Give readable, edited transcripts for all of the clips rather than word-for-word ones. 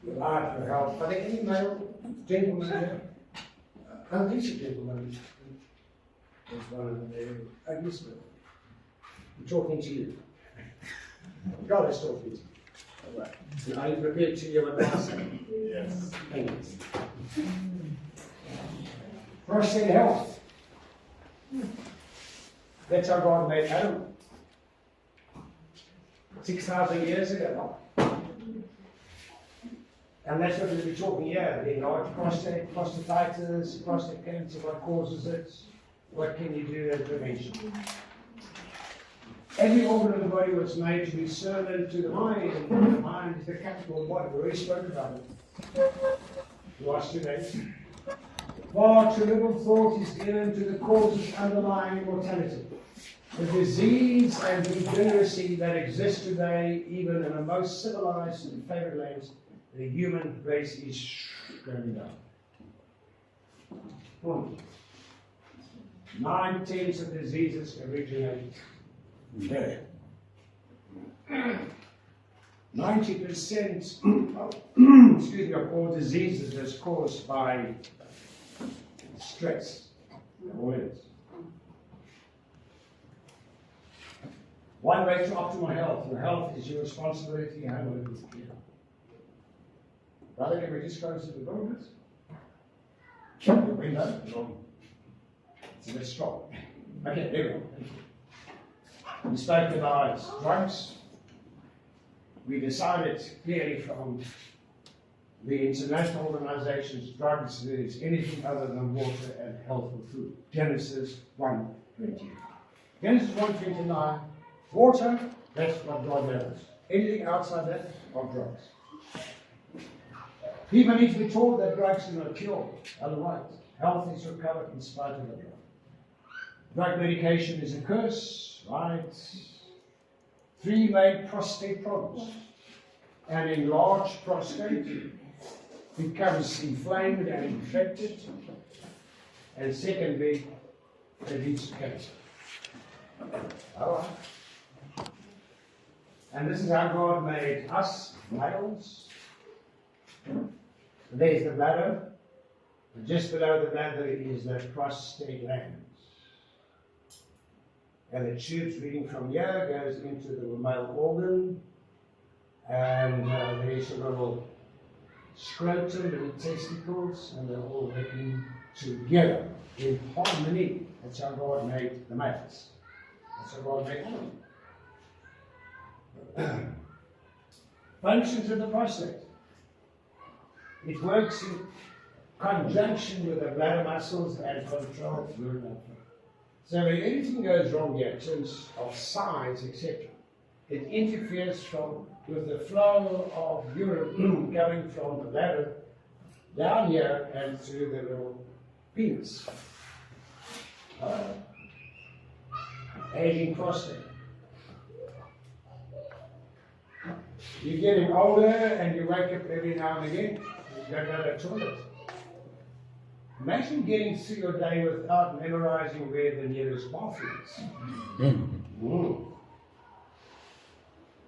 your life, your health. Are there any male gentlemen here? I don't think so, gentlemen. There's one over there. Oh, yes, ma'am. I'm talking to you. God is talking to you. All right. And are you prepared to hear what I say? Yes. Thank you. Prostate health. That's how God made Adam. 6,000 years ago. And that's what we'll be talking here. The enlarged prostate, prostatitis, prostate cancer, what causes it, what can you do as prevention. Every organ of the body was made to be servant to the mind, and the mind is the capital body. We already spoke about it last 2 days. Far too little thought is given to the causes underlying mortality. The disease and degeneracy that exists today, even in the most civilized and favored lands, the human race is going down. 9/10 of diseases originate there. 90% of all diseases is caused by stress. One way to optimal health. Your health is your responsibility. How will it be clear? Brother, can we just close the door, please? The window. It's a bit strong. Okay, there we go. We spoke about drugs. We decided clearly from the international organizations, drugs is anything other than water and healthful food. Genesis 1:20. Genesis 1:29, water, that's what God knows. Anything outside that are drugs. People need to be told that drugs do not cure. Otherwise, health is recovered in spite of the drug. Drug medication is a curse, right? 3 main prostate problems. An enlarged prostate becomes inflamed and infected. And secondly, it leads to cancer. All right. And this is how God made us, males. There's the bladder. And just below the bladder is the prostate gland. And the tubes leading from here goes into the male organ. And there's a little scrotum and testicles, and they're all working together in harmony. That's how God made the males. That's how God made them. Functions of the prostate. It works in conjunction with the bladder muscles and controls urinary flow. So when anything goes wrong here in terms of size, etc., it interferes with the flow of urine coming from the bladder down here and through the little penis. Aging prostate. You're getting older and you wake up every now and again. You don't go to the toilet. Imagine getting through your day without memorizing where the nearest bathroom is.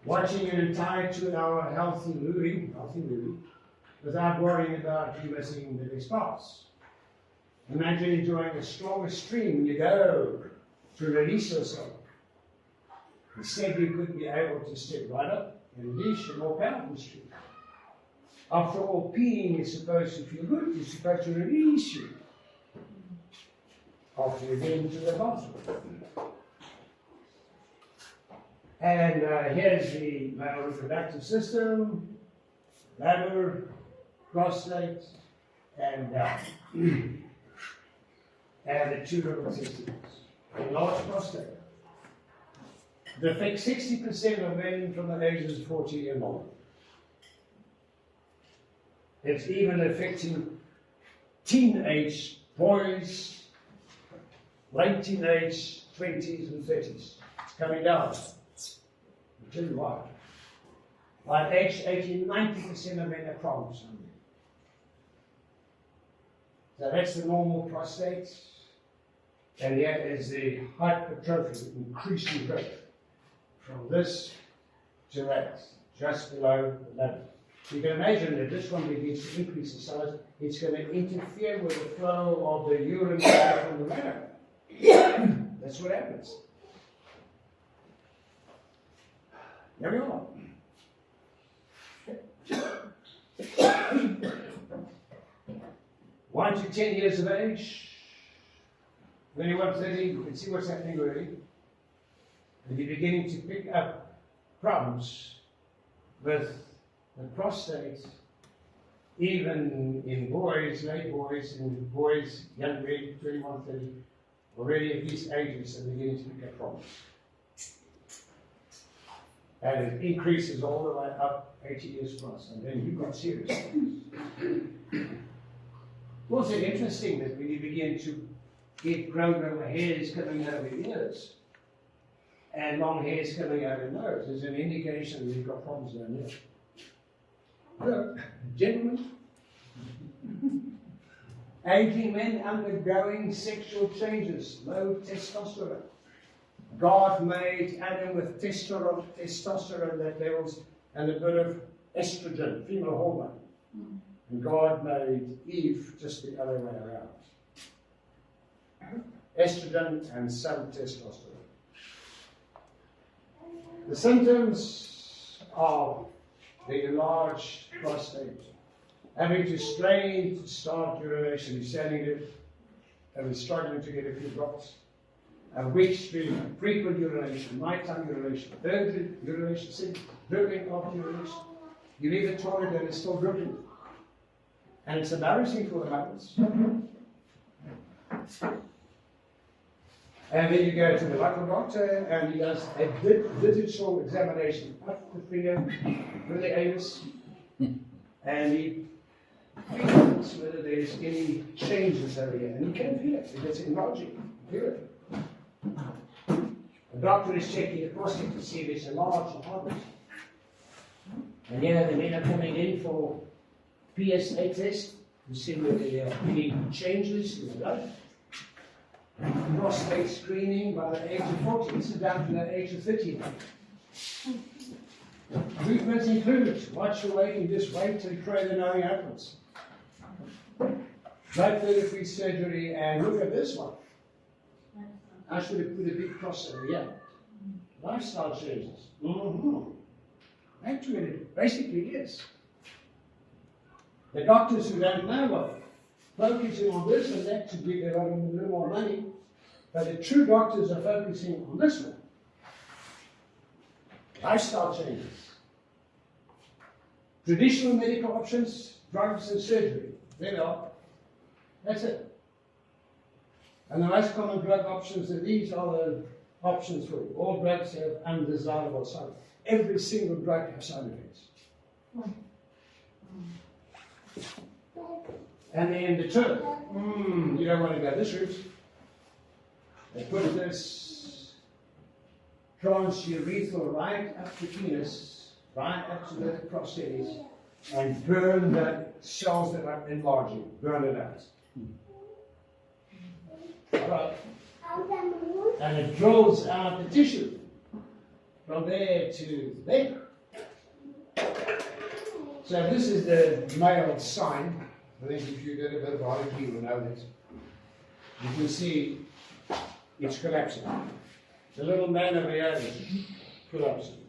Watching an entire 2-hour healthy movie, without worrying about you missing the next pass. Imagine enjoying a stronger stream when you go to release yourself. Instead, you could be able to step right up and release your more powerful stream. After all, peeing is supposed to feel good. It's supposed to release you after you get into the bathroom. And here's the male reproductive system, bladder, prostate, and the 2 little testicles. Enlarged prostate. It affects 60% of men from the ages of 40 and on. It's even affecting teenage boys, late teenage, 20s and 30s. It's coming down. I'll tell you why. By age 18, 90% of men have problems. So that's the normal prostate. And here is the hypertrophy, increasing growth. From this to that, just below the bladder. You can imagine that this one begins to increase in size, it's going to interfere with the flow of the urine from the bladder. That's what happens. There we are. 1 to 10 years of age, 21, 30, you can see what's happening already. And you're beginning to pick up problems with the prostate, even in boys, late boys, and boys, young men, 21, 30, already at these ages, and beginning to pick up problems. And it increases all the way up 80 years plus, and then you've got serious things. Also interesting that when you begin to get grown hairs coming out of your ears, and long hairs coming out of your nose, there's an indication that you've got problems down there. Look, gentlemen, aging men undergoing sexual changes, low testosterone. God made Adam with testosterone that levels and a bit of estrogen, female hormone. And God made Eve just the other way around. Estrogen and some testosterone. The symptoms are the enlarged prostate, having to strain to start urination, you're standing there and struggling to get a few drops. A weak stream, frequent urination, nighttime urination, urgent urination, dripping after urination. You leave the toilet and it's still dripping. And it's embarrassing for the mothers. And then you go to the local doctor and he does a digital examination of the finger with the anus, and he feels whether there's any changes over here. And you can feel it, it's enlarging. Feel it. The doctor is checking the prostate to see if it's enlarged or not. And yeah, the men are coming in for PSA test to see whether there are any changes in the blood. Prostate screening by the age of 40, this is down to the age of 30. Treatments include watch your weight and just wait till you pray the knowing happens. Blood free surgery, and look at this one. I should have put a big cross over here. Lifestyle changes. Actually, it basically is. The doctors who don't know are focusing on this and that to give their own a little more money, but the true doctors are focusing on this one. Lifestyle changes. Traditional medical options, drugs and surgery. There they are. That's it. And the most common drug options, and these are the options for you. All drugs have undesirable side effects. Every single drug has side effects. And then the term, you don't want to go this route. They put this transurethral right up the penis, right up to the prostate, and burn the cells that are enlarging. Burn it out. Right. And it drills out the tissue from there to there. So this is the male sign. I think if you did a bit of biology, you will know this. You can see it's collapsing. The little man over here is collapsing.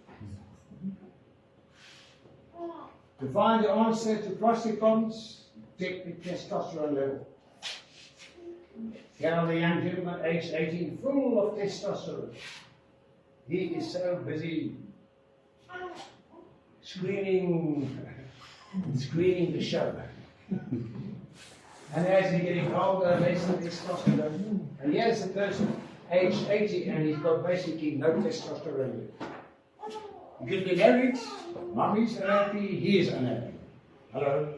To find the answer to prostate problems, check the testosterone level. Here the young gentleman, aged 18, full of testosterone. He is so busy screening the show. And as he's getting older, less testosterone. And here's the person, aged 80, and he's got basically no testosterone yet. You could be married, mommy's unhappy, he is unhappy. Hello?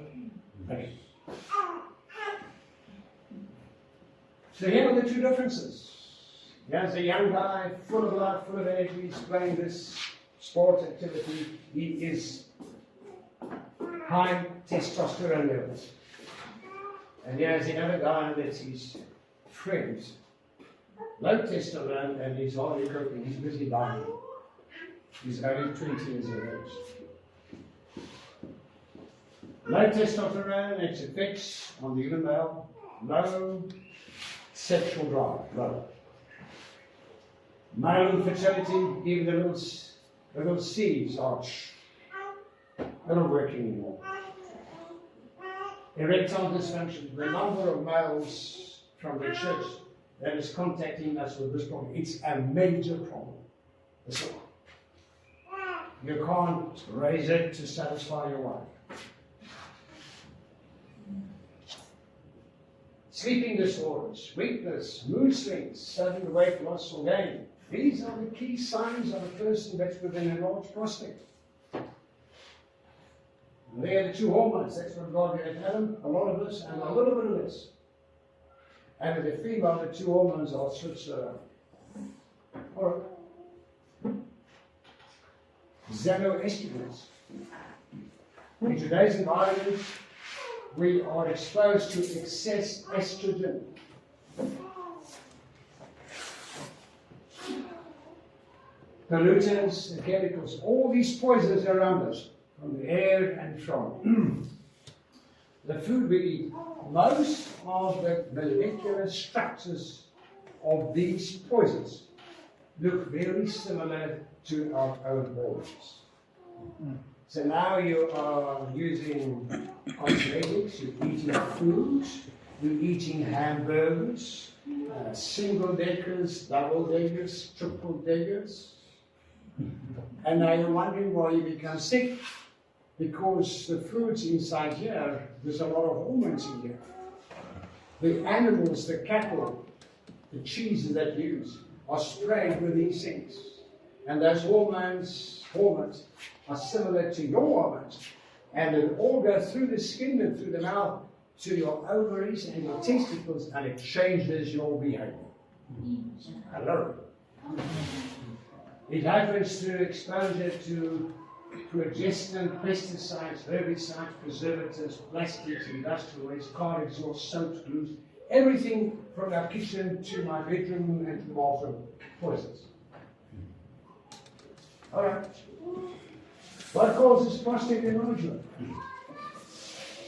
Okay. So here are the two differences. Here's a young guy, full of life, full of energy, he's playing this sport activity. He is high testosterone levels. And here's the other guy that's his friend. Low testosterone, and he's hardly coping, he's busy dying. He's only 20 years of age. Low testosterone, its effects on the human male, low sexual drive, low. Male infertility, even the little seeds are not working anymore. Erectile dysfunction, the number of males from the church that is contacting us with this problem, it's a major problem. You can't raise it to satisfy your wife. Sleeping disorders, weakness, mood swings, sudden weight loss or gain. These are the key signs of a person that's with an enlarged prostate. And they are the two hormones. That's what God gave Adam, a lot of this and a little bit of this. And with the female, the two hormones are switched around. All right. Xenoestrogens. In today's environment, we are exposed to excess estrogen. Pollutants and chemicals, all these poisons around us, from the air and from the food we eat. Most of the molecular structures of these poisons look very similar to our own organs. So now you are using cosmetics, you're eating food, you're eating hamburgers, single deckers, double deckers, triple deckers. And now you're wondering why you become sick. Because the foods inside here, there's a lot of hormones in here. The animals, the cattle, the cheeses that you use are sprayed with these things. And those hormones are similar to your hormones. And it all goes through the skin and through the mouth to your ovaries and your testicles, and it changes your behavior. Hello. It happens through exposure to progestin, pesticides, herbicides, preservatives, plastics, industrial waste, car exhaust, soaps, glues, everything from our kitchen to my bedroom and to the bathroom, poisons. All right. What causes prostate enlargement?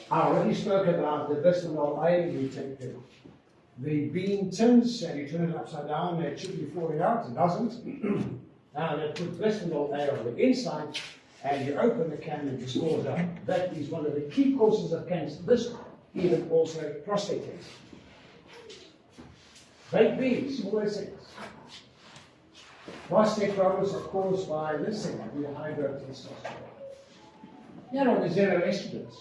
I already spoke about the bisphenol A we take the bean tins, and you turn it upside down, and it should be falling out, it doesn't. Now they put bisphenol A on the inside, and you open the can and it just falls out. That is one of the key causes of cancer. This, even also prostate cancer. Baked beans, all those things. Prostate problems are caused by this thing, the hydrotestosterone. You know, the xenoestrogens.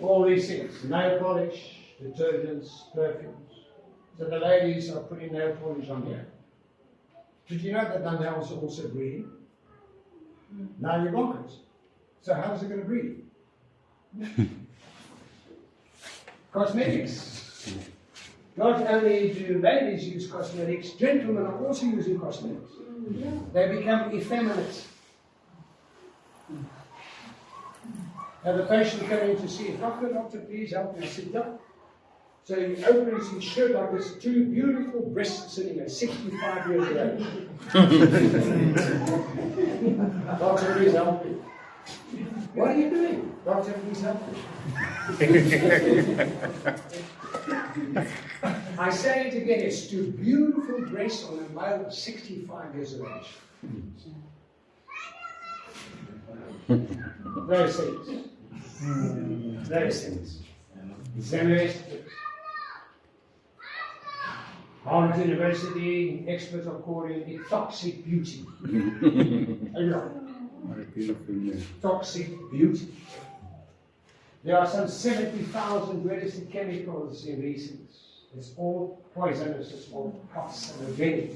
All these things, nail polish, detergents, perfumes. So the ladies are putting nail polish on here. Did you know that the nails are also breathing? Now you're bonkers. So how's it going to breathe? Cosmetics. Not only do ladies use cosmetics, gentlemen are also using cosmetics. They become effeminate. Have a patient coming to see, doctor, please help me. I said, yeah. So he opens his shirt like this, two beautiful breasts sitting there, 65 years of age. Doctor, please help me. What are you doing? Doctor, please help me. I say it again, it's two beautiful breasts on a male of 65 years of age. Those things. Those things. Xenoestrogens. Harvard University experts are calling it toxic beauty. Toxic beauty. There are some 70,000 registered chemicals in these things. It's all poisonous, it's all carcinogenic.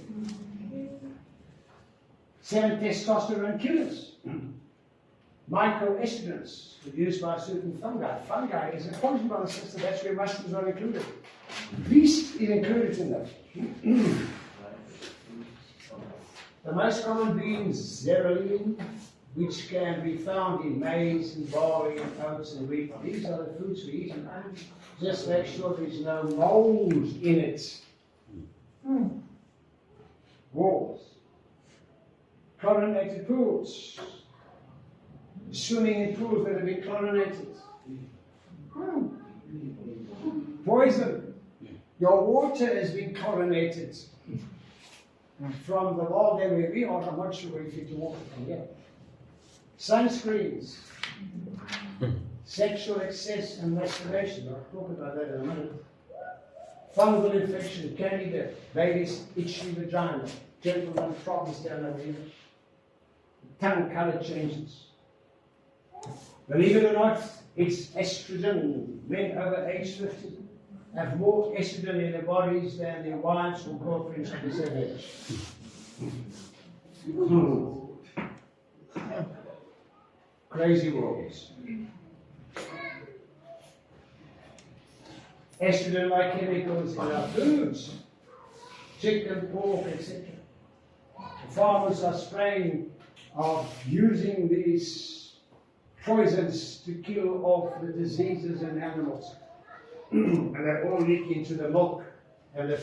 7 testosterone killers. Microestrogens produced by certain fungi. Fungi is a poison by the system, that's where mushrooms are included. Yeast is included in that. The most common bean is zeroline, which can be found in maize and barley and oats and wheat. These are the foods we eat, and just make sure there's no mold in it. Walls. Chlorinated pools. swimming in pools that have been chlorinated. Poison. Your water has been chlorinated. From the world where we are, I'm not sure where you get your water from here. Sunscreens. Sexual excess and masturbation. I'll talk about that in a minute. Fungal infection, candida, baby's itchy vagina, gentlemen problems down over here. Tongue color changes. Believe it or not, it's estrogen. Men over age 50 have more estrogen in their bodies than their wives or girlfriends of the same age. Crazy worlds. Estrogen-like chemicals in our foods, chicken, pork, etc. The farmers are spraying, using these poisons to kill off the diseases in animals. And they all leak into the milk and the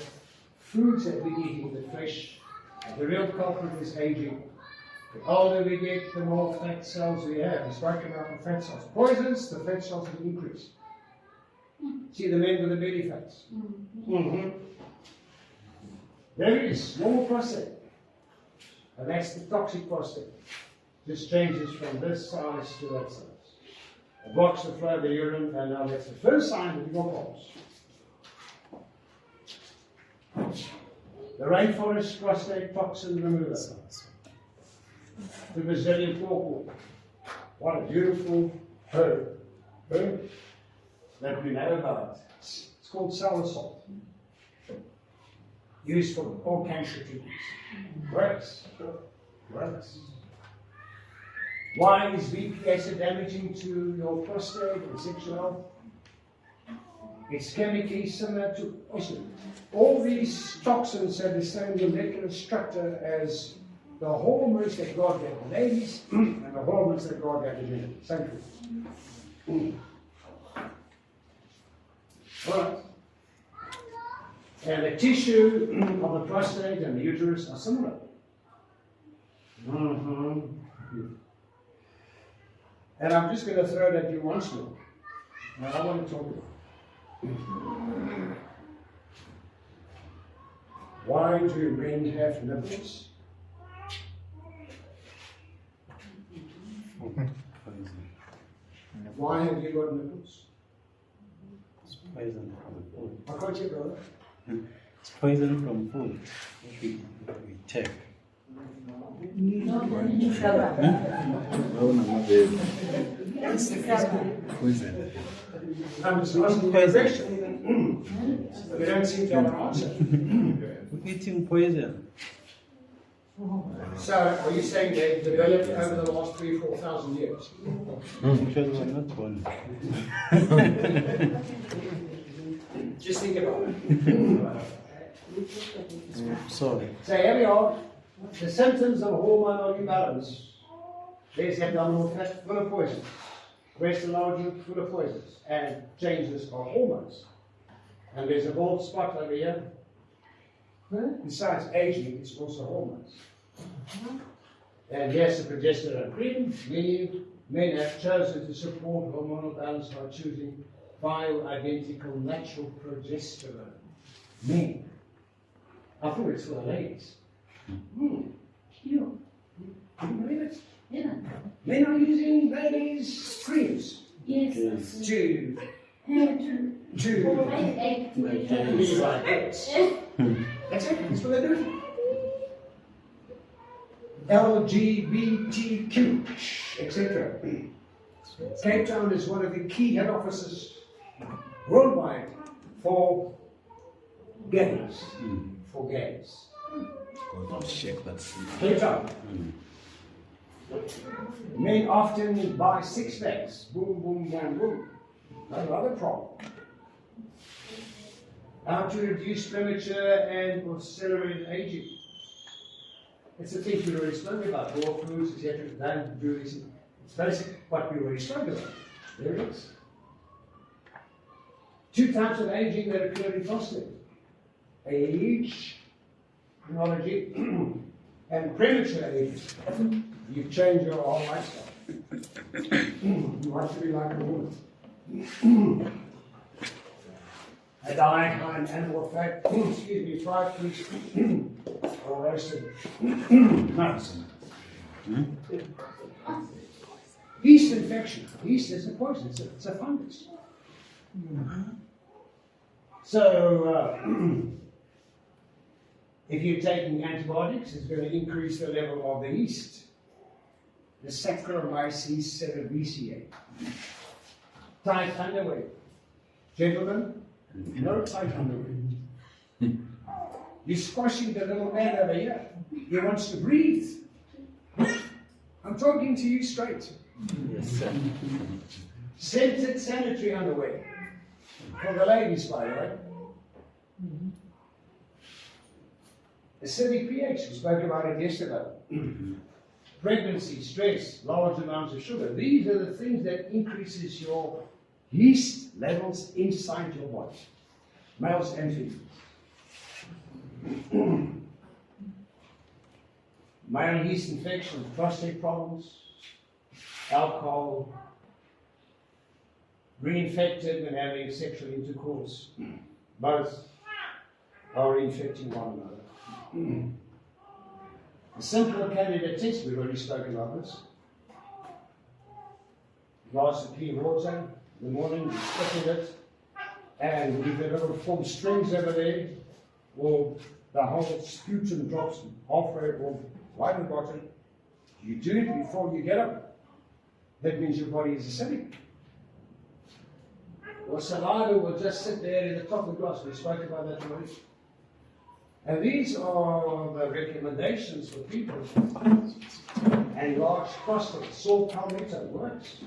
foods that we're eating, the flesh. The real culprit is aging. The older we get, the more fat cells we have. We spoke about the fat cells. Poisons, the fat cells will increase. See the men with the belly fats. There it is, normal prostate. And that's the toxic prostate. Just changes from this size to that size. It blocks the flow of the urine, and now that's the first sign that you've got problems. The rainforest prostate toxin remover. The Brazilian pork. What a beautiful herb. That we know about. It's called sour salt. Used for all cancer treatments. Works. Works. Why is VP acid damaging to your prostate and sexual health? It's chemically similar to poison. All these toxins have the same molecular structure as the hormones that God gave the ladies and the hormones that God gave the men. Same thing. Right. And the tissue of the prostate and the uterus are similar. And I'm just going to throw it at you once more. Now I want to talk about why do men have nipples? Why have you got nipples? It's poison from food. I can't you, brother. It's poison from food. We check. Poison. I'm just asking you a question. We don't seem to have an answer. Eating poison. So, are you saying they've developed over the last 3,000-4,000 years? Because we're not born. Just think about it. Sorry. So here we are. The symptoms of hormonal imbalance. There's abdominal fat full of poisons. Breast enlargement full of poisons. And changes of hormones. And there's a bald spot over here. Besides aging, it's also hormones. And here's the progesterone cream. Many men have chosen to support hormonal balance by choosing bioidentical natural progesterone. Men. I thought it's for the ladies. You believe it? Yeah. Men are using ladies' creams Yes. to be like this. That's it. That's what they're doing. LGBTQ, etc. Cape Town is one of the key head offices worldwide for gays. For gays. Shake that. Cape Town. Men often buy six packs. Boom, boom, boom, boom. Another problem. How to reduce premature and accelerated aging. It's the thing we already spoke about. Raw foods, etc. Don't do this. It's basically what we already spoke about. There it is. Two types of aging that occur in prostate. Age, chronology, and premature aging. You change your whole lifestyle. You want to be like a woman. A diet high in animal fat, fried fish, or roasted nuts. Yeast infection. Yeast is a poison, it's a fungus. So, if you're taking antibiotics, it's going to increase the level of the yeast, the Saccharomyces cerevisiae. Tight underwear. Gentlemen, no tight underwear. You're squashing the little man over here. He wants to breathe. I'm talking to you straight. Yes, sir. Scented sanitary underwear. For the ladies, by the way. Acidic pH, we spoke about it yesterday. Pregnancy, stress, large amounts of sugar. These are the things that increases your yeast levels inside your body. Males and females. Male yeast infection, prostate problems, alcohol, reinfected when having sexual intercourse. Both are infecting one another. A simple candidate test, we've already spoken about this. Glass of clean water in the morning, you spit in it, and if the little form strings over there, or the whole sputum drops halfway or right at the bottom, you do it before you get up. That means your body is acidic. Or saliva will just sit there in the top of the glass. We spoke about that already. And these are the recommendations for people. And large prostate, saw palmetto works.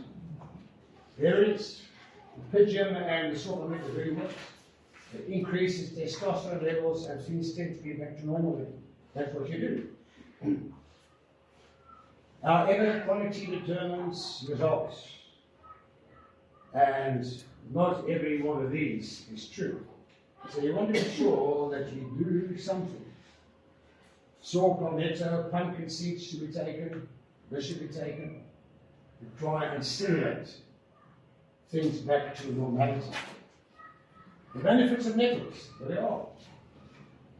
There it is. The Pygeum and the saw palmetto very much. It increases testosterone levels and things tend to get back to normal again. That's what you do. However, quality determines results. And not every one of these is true. So you want to be sure that you do something. Saw palmetto, pumpkin seeds should be taken, this should be taken, to try and stimulate things back to normality. The benefits of nettles, there they are.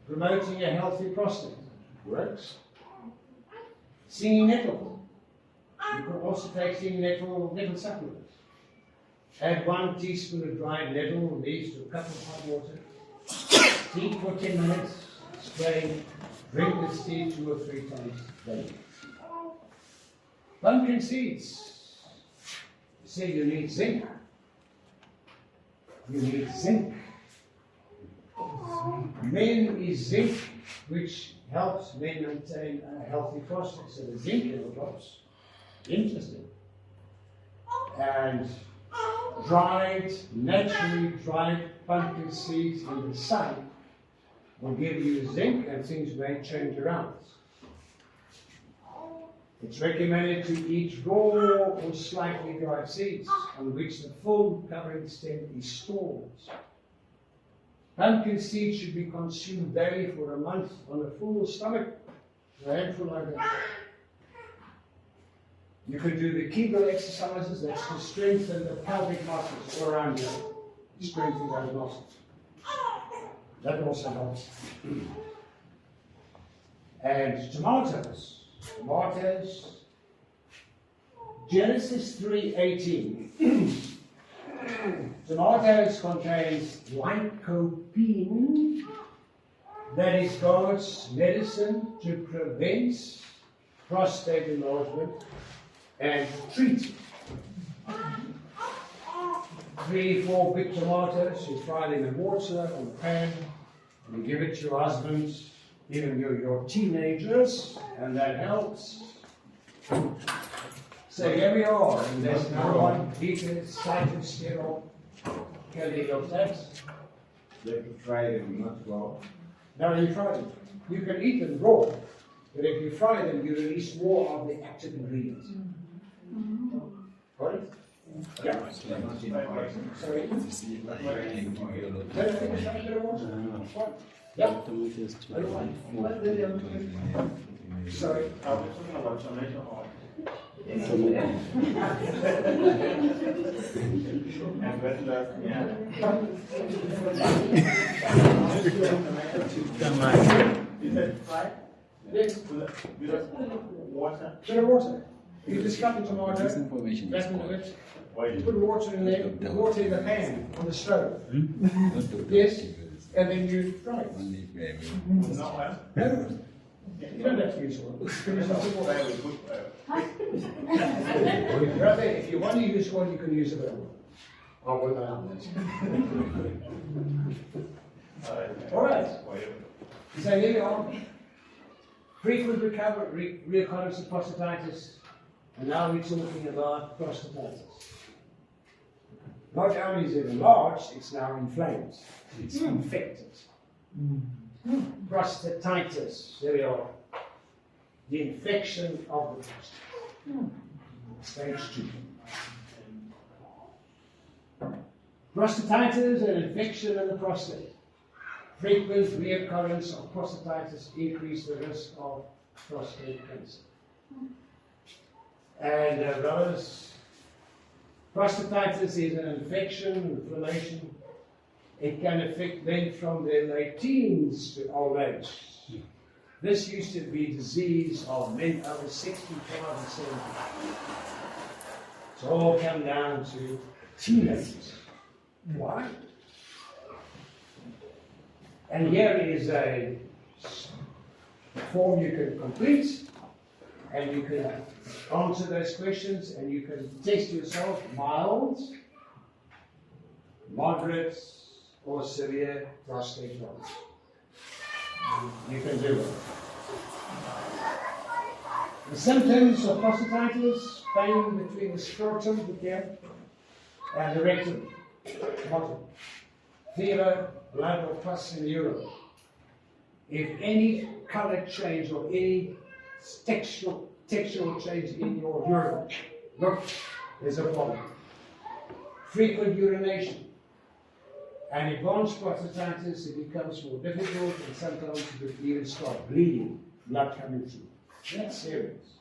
Promoting a healthy prostate, works. Singing nettle. You can also take singing nettle supplements. Add 1 teaspoon of dried nettle leaves to a cup of hot water. Steep for 10 minutes. Strain. Drink the tea 2 or 3 times daily. Pumpkin seeds. You say you need zinc. You need zinc. Men is zinc, which helps men maintain a healthy prostate. So the zinc level drops. Interesting. And naturally dried pumpkin seeds in the sun will give you zinc and things may change around. It's recommended to eat raw or slightly dried seeds on which the full covering stem is stored. Pumpkin seeds should be consumed daily for a month on a full stomach, a handful like that. You can do the Kegel exercises, that's to strengthen the pelvic muscles all around you. Strengthen those muscles. That also helps. And tomatoes. Genesis 3:18. Tomatoes contains lycopene, that is God's medicine to prevent prostate enlargement and treat. 3-4 big tomatoes, you fry them in water on the pan, and you give it to your husband, even your teenagers, and that helps. So here we are, and there's another one, beta cytosterol, Callioptex. You have to fry them, not raw. Now you fry them. You can eat them raw, but if you fry them, you release more of the active ingredients. Got it? Yeah. Sorry? Yeah. Sorry. I was talking about tomato oil. And wetland, yeah. Is that right? Yes, Without water? bit of water. You just cut the tomato, This information wrap is into called it, Why you put water in there, water in the pan on the stove. Yes, and then you fry it. not well? No, you don't have to use oil. You can use nothing more. Very good. Right there, if you want to use oil, you can use a bit of oil. I'll work that out. All right. So here we are. Frequent reoccurrence of prostatitis, and now we're talking about prostatitis. Not only is it enlarged, it's now inflamed. It's infected. Prostatitis, there we are. The infection of the prostate. Stage 2. Prostatitis, an infection of the prostate. Frequent reoccurrence of prostatitis increase the risk of prostate cancer. And brothers, prostatitis is an infection, inflammation. It can affect men from their late teens to old age. This used to be disease of men over 65 and 70. It's all come down to teenagers. Why? And here is a form you can complete, and you can answer those questions, and you can test yourself mild, moderate, or severe prostate cancer. You can do it. The symptoms of prostatitis: pain between the scrotum, and the rectum, bottom. Fever, blood or pus in the urine. If any color change or any textural change in your urine, look, there's a problem. Frequent urination. And advanced prostatitis, it becomes more difficult, and sometimes you could even start bleeding, blood coming through. That's serious.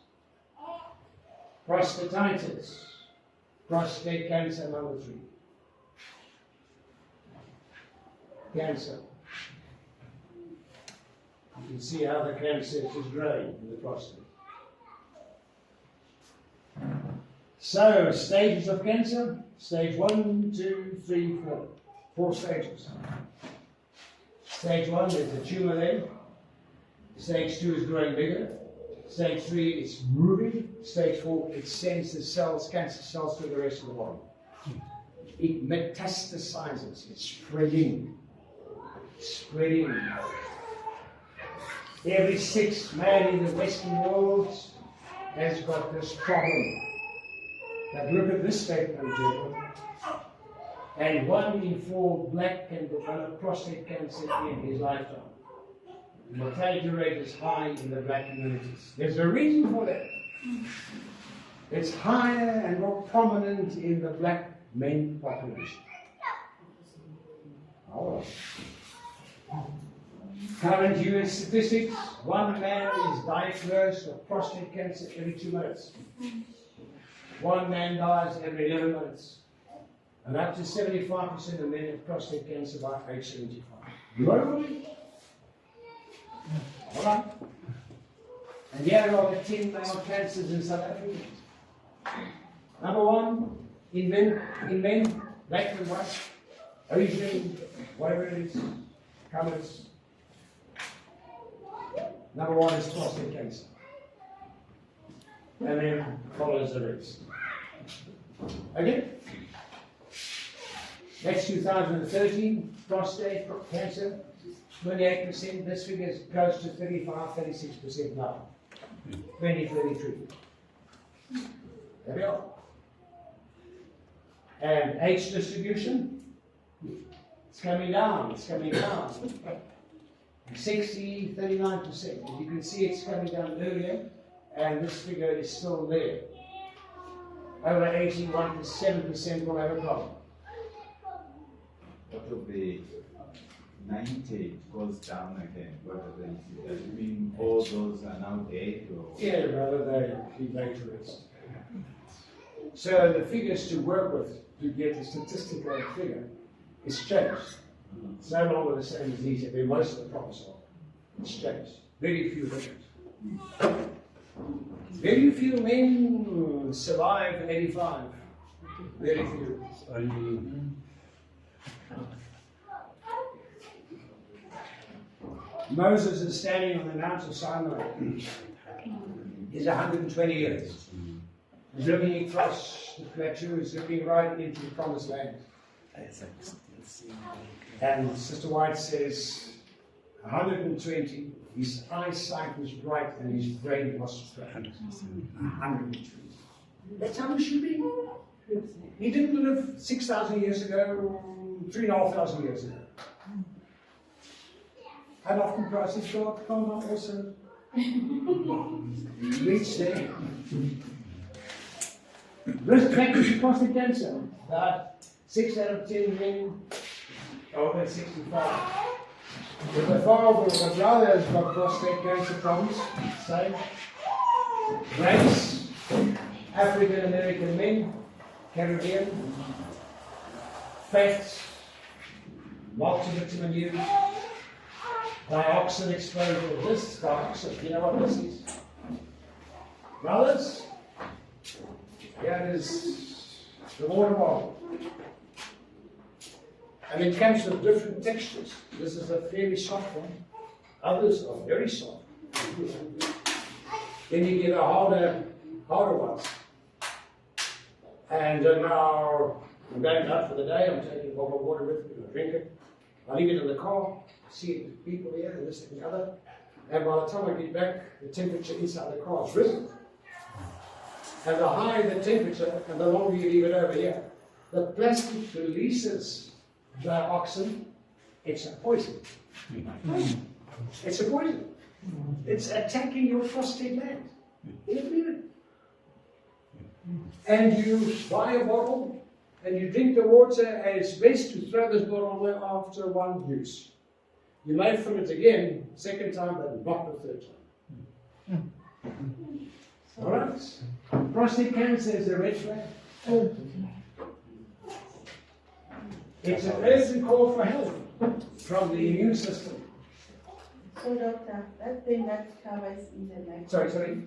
Prostatitis, prostate cancer number 3. Cancer. You can see how the cancer is growing in the prostate. So, stages of cancer: stage 1, 2, 3, 4. 4 stages. Stage 1, there's a tumor there. Stage 2 is growing bigger. Stage 3, it's moving. Stage 4, it sends the cells, cancer cells, to the rest of the body. It metastasizes. It's spreading. Every 6th man in the Western world has got this problem. Now look at this statement, gentlemen. And 1 in 4 black can develop prostate cancer in his lifetime. The mortality rate is high in the black communities. There's a reason for that. It's higher and more prominent in the black men population. Oh. Current US statistics: 1 man is diagnosed with prostate cancer every 2 minutes. 1 man dies every 11 minutes. And up to 75% of men have prostate cancer by age 75. Globally? All right. And here are the 10 male cancers in South Africa. Number 1, in men, black and white, Asian, whatever it is, colors. Number 1 is prostate cancer. And then follows the rest. Okay? That's 2013, prostate cancer, 28%. This figure is close to 35-36% now. 2033. There we are. And age distribution, it's coming down, 60, 39%. As you can see, it's coming down earlier, and this figure is still there. Over 81 to 7% will have a problem. What will be 90, it goes down again. What does that mean? All those are now dead? Or? Yeah, rather they laid to rest. So the figures to work with to get the statistical figure is changed. It's no longer the same as these, where most of the prophets are. It's changed. Very few victims. Very few men survive in 85. Very few. Only Moses is standing on the Mount of Sinai. He's 120 years. He's looking across the plateau, he's looking right into the promised land. And Sister White says, 120, his eyesight was bright and his brain was straight. 120. That's how he should be. He didn't live 6,000 years ago, 3,500 years ago. And often Christ God can't also reach there. Risk factors for prostate cancer. 6 out of 10 men over 65. If the father or the brother has got prostate cancer problems, same. Race, African American men, Caribbean, fat, multivitamin use, dioxin exposure, this dioxin, you know what this is? Brothers, here is the water bottle. And it comes with different textures. This is a fairly soft one. Others are very soft. Then you get a harder ones. And now I'm going out for the day. I'm taking a bottle of water with me. I drink it. I leave it in the car. See it with people here and this and the other. And by the time I get back, the temperature inside the car has risen. And the higher the temperature, and the longer you leave it over here, the plastic releases dioxin. It's a poison. It's a poison. It's attacking your prostate gland. You believe it? And you buy a bottle, and you drink the water, and it's best to throw this bottle away after one use. You may fill it again, second time, but not the third time. All right? Prostate cancer is a red flag. It's an urgent call for help from the immune system. So, doctor, that thing that covers in the microwave. Sorry.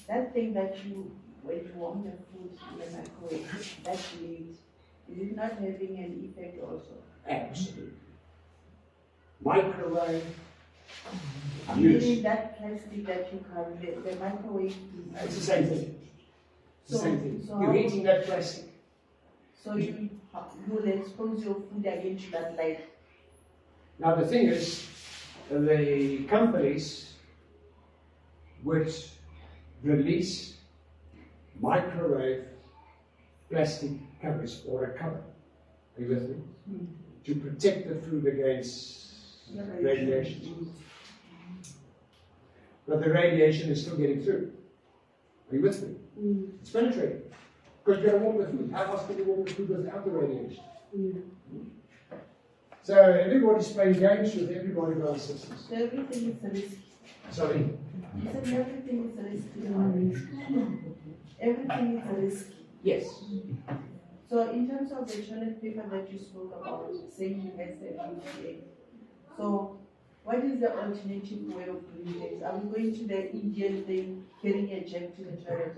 That thing that you, when you warm the food in the microwave, that bleed, is it not having an effect also? Absolutely. Microwave. Meaning that plastic that you cover, the microwave. It's the same thing. It's the same thing. So You're eating that plastic. So you will expose your food again to that light. Now the thing is, the companies would release microwave plastic covers or a cover. Are you with me? To protect the food against radiation. But the radiation is still getting through. Are you with me? It's penetrating. Because you've got to warm the food. How else can you warm the food without the radiation? So everybody's playing games with everybody else's systems. So everything is risky. Sorry? You said everything is risky. Everything is risky. Yes. So in terms of the toilet paper that you spoke about, saying you has the BPA, so what is the alternative way of doing things? Are we going to the Indian thing, carrying a jack to the toilet?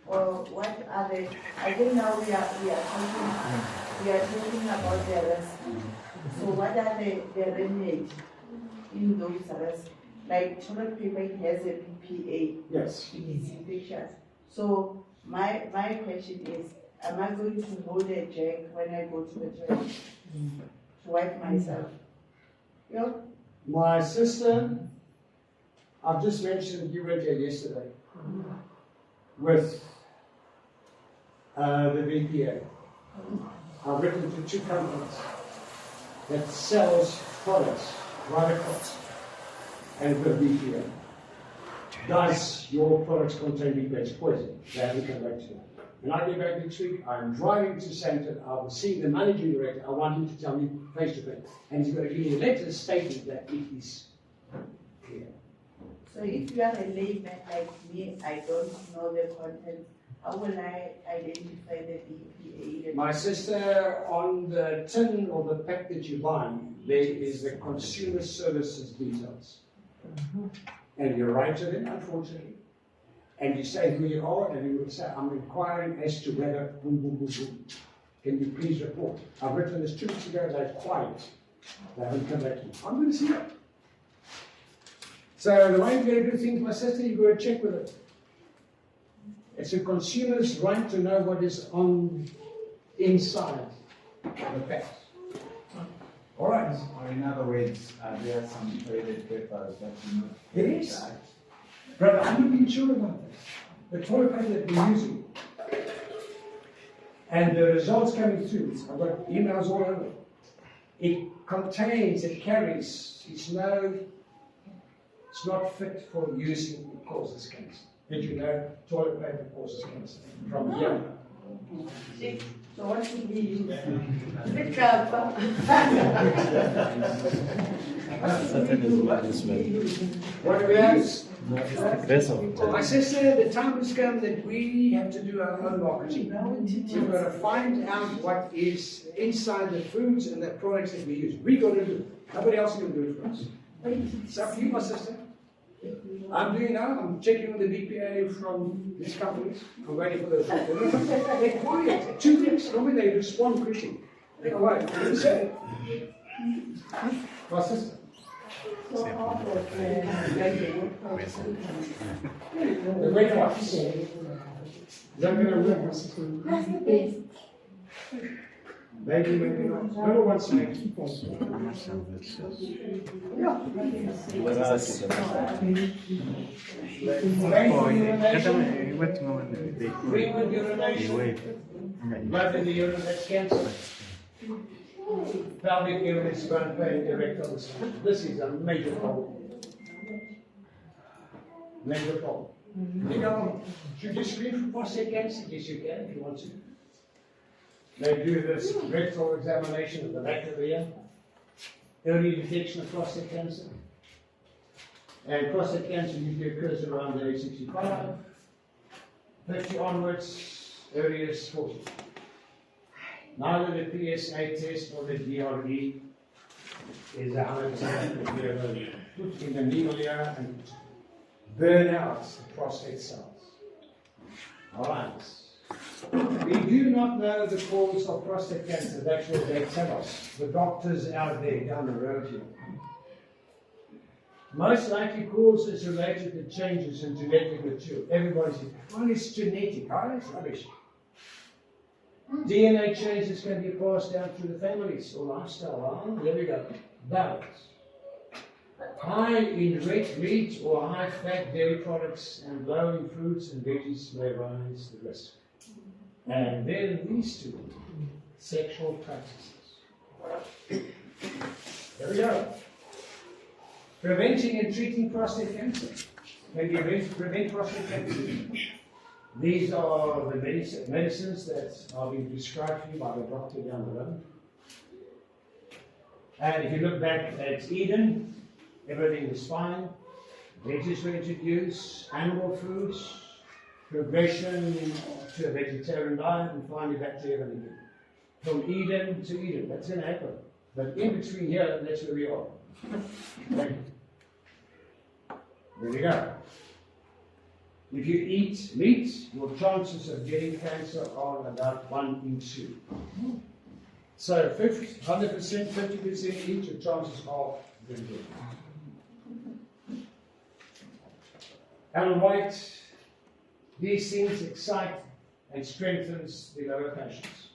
Or what are the, I think now we are talking about the rescue. So what are the remedies in those risks? Like toilet paper has a BPA. Yes. It is infectious. So my question is, am I going to hold a jack when I go to the toilet to wipe myself? You know? My sister, I've just mentioned you went there yesterday with the BPA. I've written to 2 companies that sells products right across and with BPA. Does your products contain BPA? It's poison. They haven't come back to you. When I get back next week, I'm driving to Sandton. I will see the managing director. I want him to tell me face to face. And he's going to give me a letter stating that it is clear. So if you are a layman like me, I don't know the content, how will I identify the BPA? My sister, on the tin or the pack that you buy, there is the consumer services details. And you write it in, unfortunately. And you say who you are, and you will say, I'm inquiring as to whether boom, boom, boom, boom. Can you please report? I've written this 2 weeks ago, they're quiet. They haven't come back to me. I'm going to see it. So the way you're going to do things, my sister, you've got to check with it. It's a consumer's right to know what is on inside the pack. All right. Or in other words, there are some toilet papers that you know. There is. Brother, I'm not even sure about this. The toilet paper that we're using and the results coming through, I've got emails all over. It contains, it carries, it's not fit for using, it causes cancer. Did you know toilet paper causes cancer from young? So what should we use? Satan is bad as well. What do we have? No, it's the grace of God. My sister, the time has come that we have to do our own marketing. We've got to find out what is inside the foods and the products that we use. We've got to do it. Nobody else can do it for us. It's up to you, my sister. I'm doing now, I'm checking on the BPA from these companies. I'm waiting for the they're quiet. 2 weeks, normally they respond quickly. They're quiet. What do you say? My sister. The weight watch. Is that going to work? Maybe, maybe not. No one wants to make it. Frequent urination. Blood in the urine, that's cancer. Pelvic urinary bone pain, erectile dysfunction. This is a major problem. Major problem. You know, should you screen for prostate cancer? Yes, you can if you want to. They do this rectal examination at the back of the ear, early detection of prostate cancer. And prostate cancer usually occurs around the age 65, 50 onwards, earliest 40. Neither the PSA test nor the DRE is 100% put in the needle here and burn out the prostate cells. All right. We do not know the cause of prostate cancer. That's what they tell us. The doctors out there down the road here. Most likely cause is related to changes in genetic material. Everybody says, well, it's genetic. Oh, it's rubbish. DNA changes can be passed down through the families or lifestyle. Oh, there we go. But high in red meat or high fat dairy products and low in fruits and veggies may rise the risk. And then these two, sexual practices. There we go. Preventing and treating prostate cancer. Can you prevent prostate cancer? These are the medicines that are being prescribed to you by the doctor down the road. And if you look back at Eden, everything was fine. Veggies were introduced, animal foods, progression to a vegetarian diet, and finally back to heaven again. From Eden to Eden, that's going to happen. But in between here, that's where we are. There we go. If you eat meat, your chances of getting cancer are about 1 in 2. So 100%, 50% each, your chances are very good. Ellen White, these things excite and strengthens the lower passions,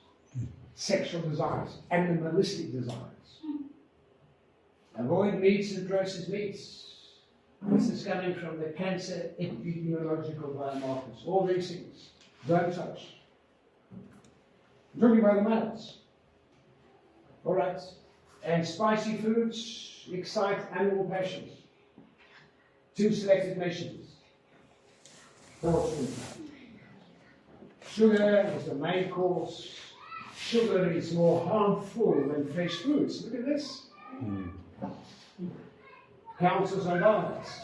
sexual desires, animalistic desires. Avoid meats and processed meats. This is coming from the cancer epidemiological biomarkers. All these things. Don't touch. I'm talking about the males. All right. And spicy foods excite animal passions. 2 selected nations. Sugar is the main cause. Sugar is more harmful than fresh fruits. Look at this. Councils and diets.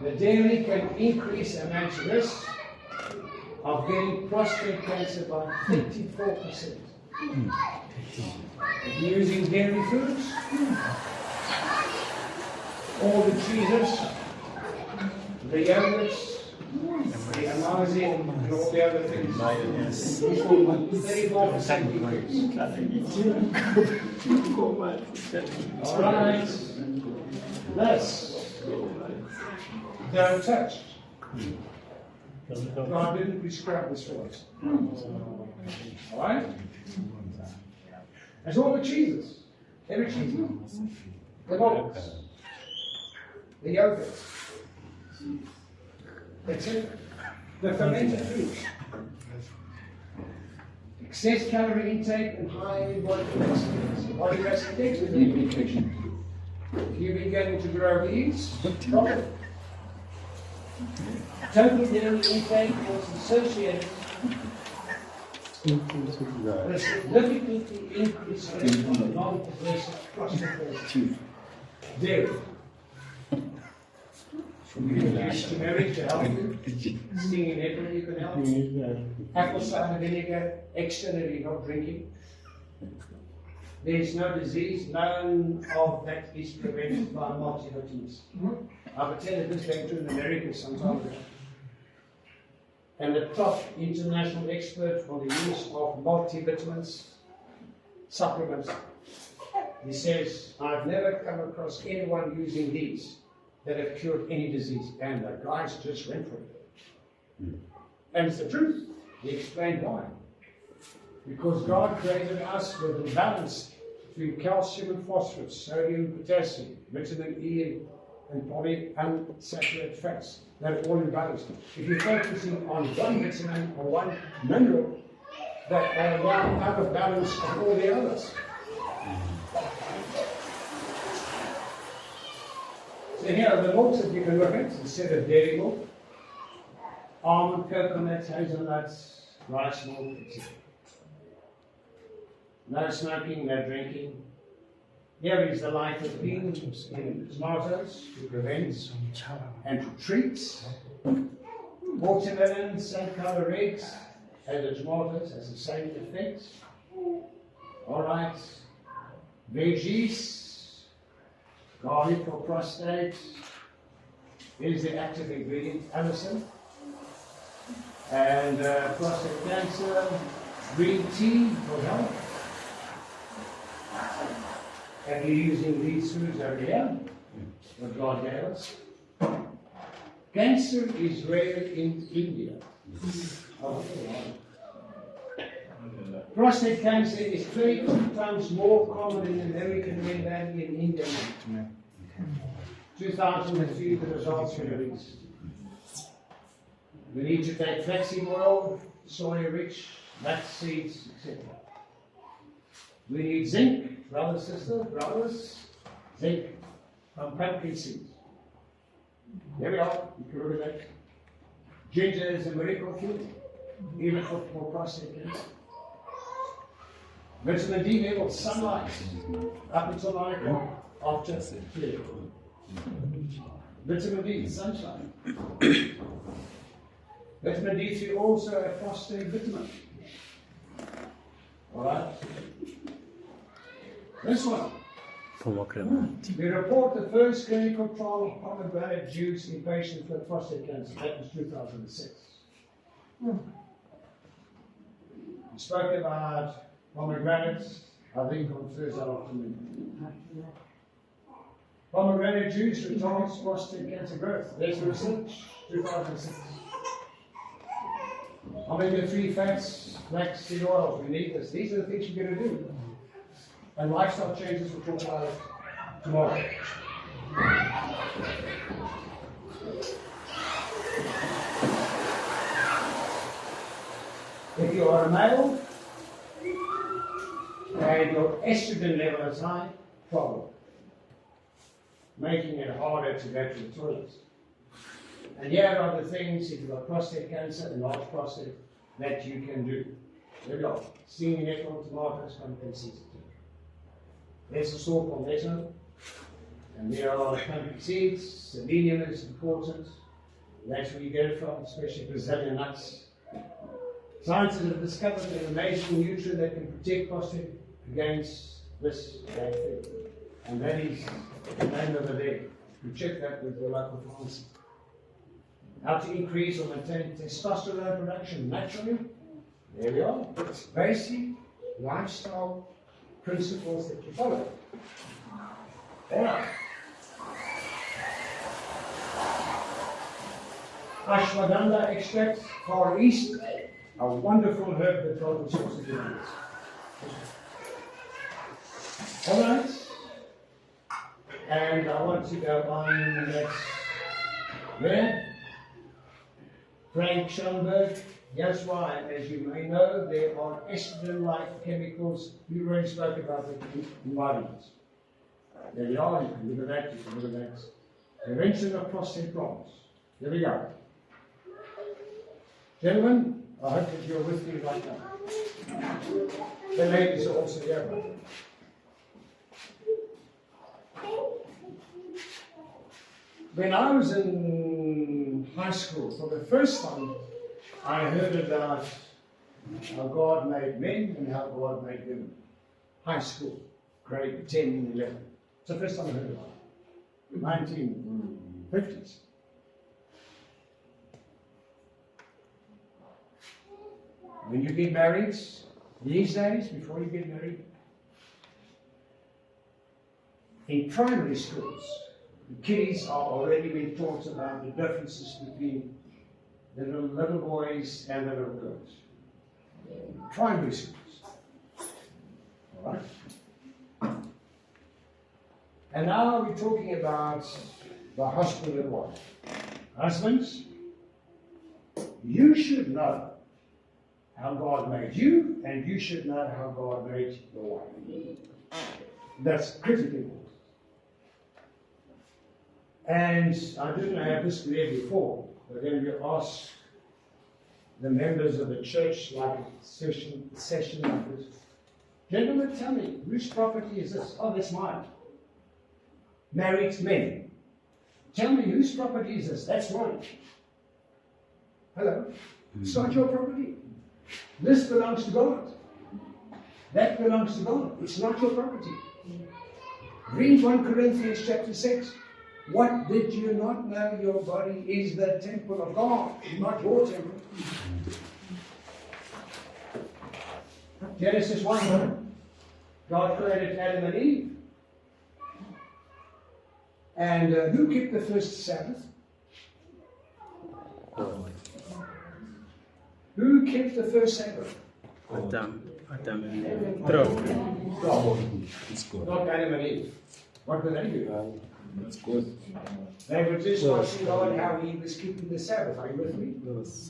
The dairy can increase a man's risk of getting prostate cancer by 34%. If you're using dairy foods, all the cheeses, the yogurts, the amazing, and all the other things. 34% increase. All right. This. Don't touch. No, I didn't prescribe this for us. All right? That's all the cheeses. Every cheese. The molds. The yogurt. That's it. The fermented foods. Excess calorie intake and high body mass index. Body mass index is an indication. If you're beginning to grow these, problem. Total dairy intake was associated with a significantly increased rate of non-progressive prostate cancer. Dairy. You can use turmeric to help you. Stinging nettle you can help. Apple cider vinegar, externally not drinking. There is no disease, none of that is prevented by multivitamins. I've attended this going to in America some time ago. And the top international expert on the use of multivitamins supplements, he says, I've never come across anyone using these that have cured any disease. And the guys just went for it. And it's the truth. He explained why. Because God created us with a balance between calcium and phosphorus, sodium and potassium, vitamin E and polyunsaturated fats. They're all in balance. If you're focusing on one vitamin or one mineral, that are now out of balance of all the others. So here are the milks that you can look at instead of dairy milk. Almond, coconut, hazelnuts, rice milk, etc. No smoking, no drinking. Here is the life of being in tomatoes to prevent and to treat. Watermelon, same color red as the tomatoes, has the same effect. All right. Veggies, garlic for prostate. Here's the active ingredient, allicin. And prostate cancer, green tea for health. And you're using these foods over here, what God gave us. Cancer is rare in India. Oh, prostate cancer is 32 times more common in American men than in India. 2003, the results were released. We need to take flaxseed oil, soy rich, nut seeds, etc. We need zinc, brothers, sisters, brothers, zinc from pumpkin seeds. There we are, you can look at that. Ginger is a miracle cure, even for prostate cancer. Vitamin D level, sunlight, up until 9 o'clock, after 3 o'clock. Vitamin D, sunshine. Vitamin D3 also a prostate vitamin. Alright? This one. We report the first clinical trial of pomegranate juice in patients with prostate cancer. That was 2006. We spoke about pomegranates, I think, on Thursday afternoon. Pomegranate juice retards prostate cancer growth. There's research, 2006. Omega-3 fats, flaxseed oils, we need this. These are the things you're going to do. And lifestyle changes, we'll talk about it tomorrow. If you are a male and your estrogen level is high, problem. Making it harder to go to the toilet. And here are the things, if you've got prostate cancer, enlarged prostate, that you can do. There we are. Stinging nettle, tomatoes, pumpkin seeds. There's a salt palmetto, and there are pumpkin seeds. Selenium is important. That's where you get it from, especially Brazilian nuts. Scientists have discovered an amazing nutrient that can protect prostate against this bad thing. And that is the name of the day. You check that with your local pharmacy. How to increase or maintain testosterone production naturally. There we are. It's basic lifestyle principles that you follow. Now, ashwagandha extract, Far East, a wonderful herb that God was supposed to do. All right. And I want to go on next there. Frank Schoenberg. That's why, as you may know, there are estrogen-like chemicals. We already spoke about the environment. There we are. You can look at that. You can look at that. Prevention of prostate problems. There we go. Gentlemen, I hope that you're with me right now. The ladies are also here. Right? When I was in high school, for the first time, I heard about how God made men and how God made women. High school, grade 10 and 11. It's the first time I heard about it. 1950s. When you get married, these days, before you get married, in primary schools, the kiddies are already being taught about the differences between the little boys and the little girls. Primary schools. All right? And now we're talking about the husband and wife. Husbands, you should know how God made you, and you should know how God made your wife. That's critically important. And I didn't have this clear before, but then we ask the members of the church, like a session like this, gentlemen, tell me, whose property is this? Oh, that's mine. Married men. Tell me, whose property is this? That's mine. Hello? It's not your property. This belongs to God. That belongs to God. It's not your property. Read 1 Corinthians chapter 6. What did you not know? Your body is the temple of God, not your temple. Genesis 1. God created Adam and Eve. And who kept the first Sabbath? Who kept the first Sabbath? Adam and Eve. God. It's good. Not Adam and Eve. What were they doing? It's good. They were just watching God how He was keeping the Sabbath. Are you with me?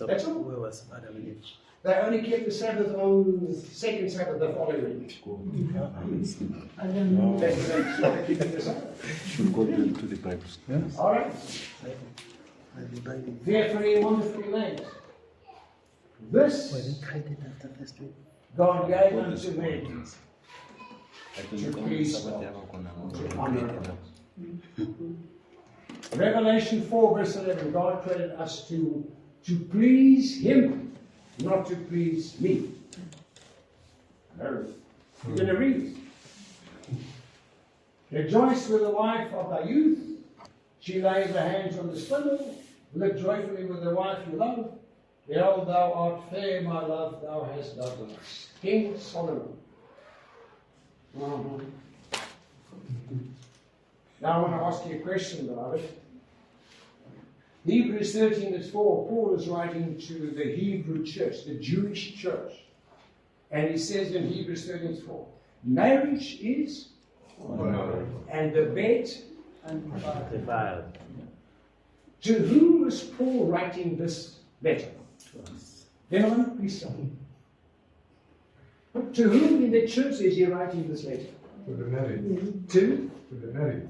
That's all. Where was Adam and Eve? They only kept the Sabbath on the second Sabbath the following week. That's why they keeping the Sabbath. Should go to the Bible. Yes. All right. Fearfully and wonderfully made. This God gave unto men to please God. Revelation 4 verse 11, God created us to please Him, not to please me. You're going to read. Rejoice with the wife of thy youth. She lays her hands on the spindle. Live joyfully with the wife you love. Behold, thou art fair, my love, thou hast done us. King Solomon. Now I want to ask you a question, beloved. Hebrews 13 verse 4, Paul is writing to the Hebrew church, the Jewish church. And he says in Hebrews 13 verse 4, marriage is and the bed Defiled. To whom was Paul writing this letter? Gentlemen, please tell me. To whom in the church is he writing this letter? To the married. To? To the married.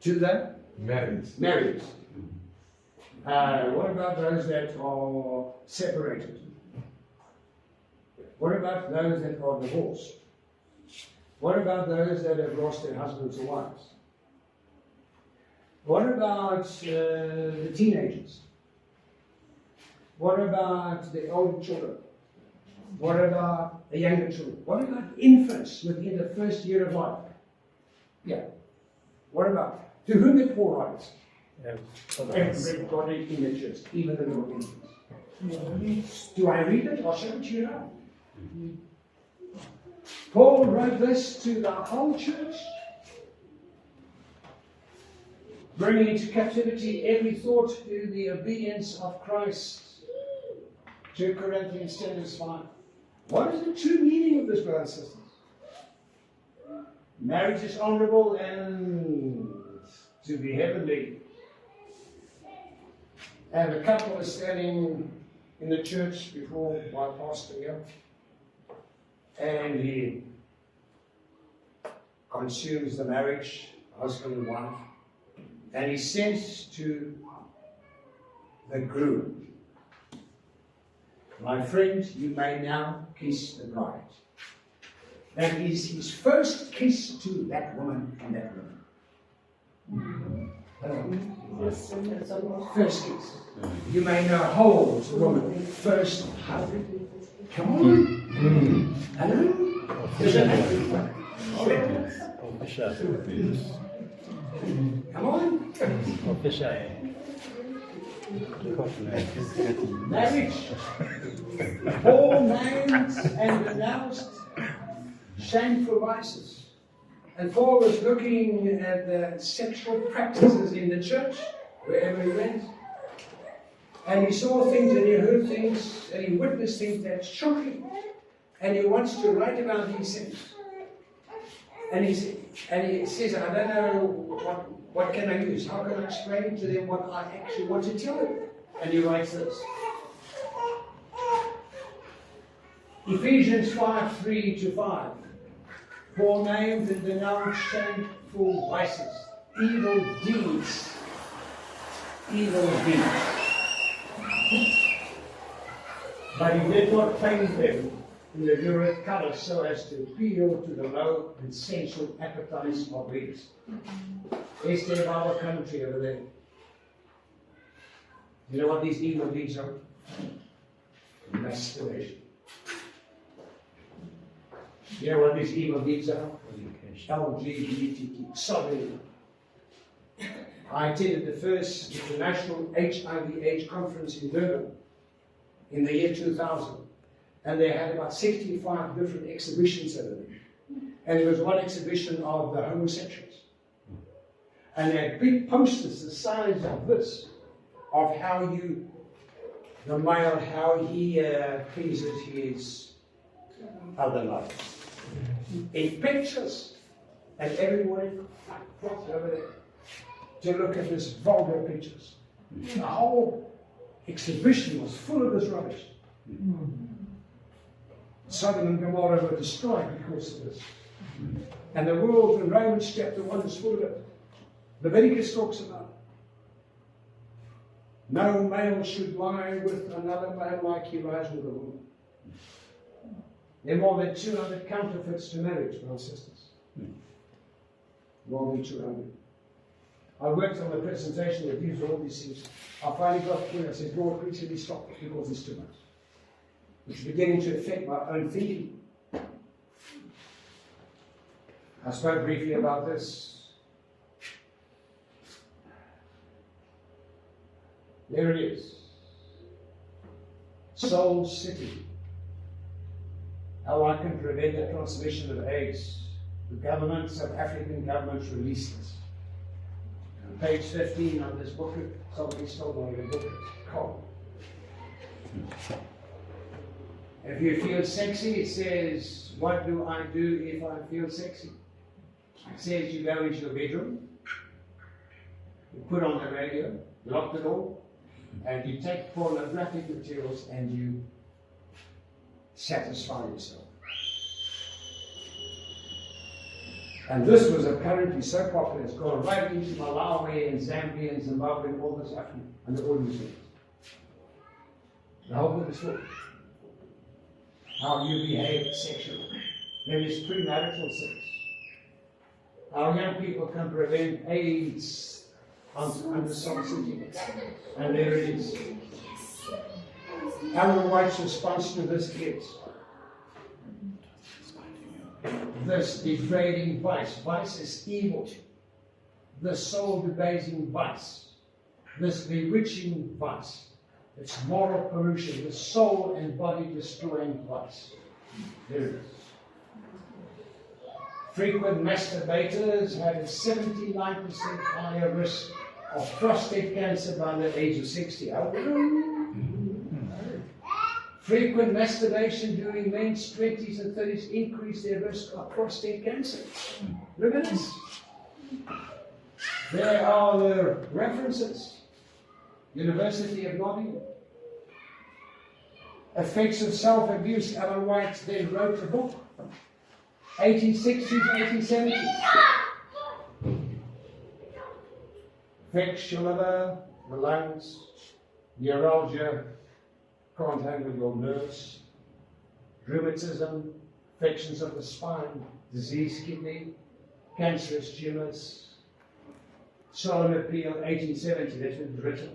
To the? Married. Married. What about those that are separated? What about those that are divorced? What about those that have lost their husbands or wives? What about the teenagers? What about the older children? What about the younger children? What about infants within the first year of life? Yeah. What about? To whom did Paul write? Everybody in the church, even the little infants. Do I read it? I'll show it to you now. Paul wrote this to the whole church, bringing into captivity every thought to the obedience of Christ. 2 Corinthians 10 verse 5. What is the true meaning of this, brothers and sisters? Marriage is honorable and to be heavenly. And a couple is standing in the church before my pastor here, and he consumes the marriage, husband and wife, and he says to the groom, "My friend, you may now kiss the bride." That is his first kiss to that woman and that woman. First kiss. You may now hold the woman. First hug. Come on. Hello? Come on. Marriage. Paul named and denounced shameful vices. And Paul was looking at the sexual practices in the church, wherever he went. And he saw things and he heard things and he witnessed things that shook him. And he wants to write about these things. And he says, I don't know what can I use? How can I explain to them what I actually want to tell them? And he writes this. Ephesians 5:3-5. Paul named and denounced shameful vices, evil deeds. Evil deeds. But he did not paint them in the lurid color so as to appeal to the low and sensual appetites of readers. Is there our country over there? You know what these evil deeds are? Masturbation. You know what these evil deeds are? LGBTQ, sodomy. I attended the first international HIV/AIDS conference in Durban in the year 2000. And they had about 65 different exhibitions over there. And there was one exhibition of the homosexuals. And they had big posters the size of this, of how the male, how he pleases his other lovers. In pictures, and everyone flocked over there to look at this vulgar pictures. The whole exhibition was full of this rubbish. Sodom and Gomorrah were destroyed because of this. And the world in Romans chapter 1 is full of it. Leviticus talks about it. No male should lie with another male like he lies with a woman. There are more than 200 counterfeits to marriage, brothers and sisters. More than 200. I worked on the presentation that used all these things. I finally got through. I said, Lord, recently stop because it's too much. It's beginning to affect my own thinking. I spoke briefly about this. There it is. Soul City. How I can prevent the transmission of AIDS. The government, South African government, released this. On page 15 of this booklet, somebody stole one of the booklet. Call. If you feel sexy, it says, what do I do if I feel sexy? It says you go into your bedroom, you put on the radio, lock the door, and you take pornographic materials and you satisfy yourself. And this was apparently so popular, it's gone right into Malawi and Zambia and Zimbabwe and all this Africa, and all these things. The whole book is full. how you behave sexually. There is premarital sex. Our young people can prevent AIDS under subsidy. And there it is. Ellen White's response to this is this degrading vice. Vice is evil. The soul debasing vice. This bewitching vice. It's moral pollution, the soul and body destroying vice. There it is. Frequent masturbators had a 79% higher risk of prostate cancer by the age of 60. Frequent masturbation during men's 20s and 30s increased their risk of prostate cancer. Look at this. There are the references. University of Nottingham. Effects of self-abuse. Ellen White then wrote a book. 1860s, 1870s. Affects your liver, the lungs, neuralgia, can't handle your nerves, rheumatism, affections of the spine, diseased kidney, cancerous tumors. Solemn Appeal, 1870, that's when it was written.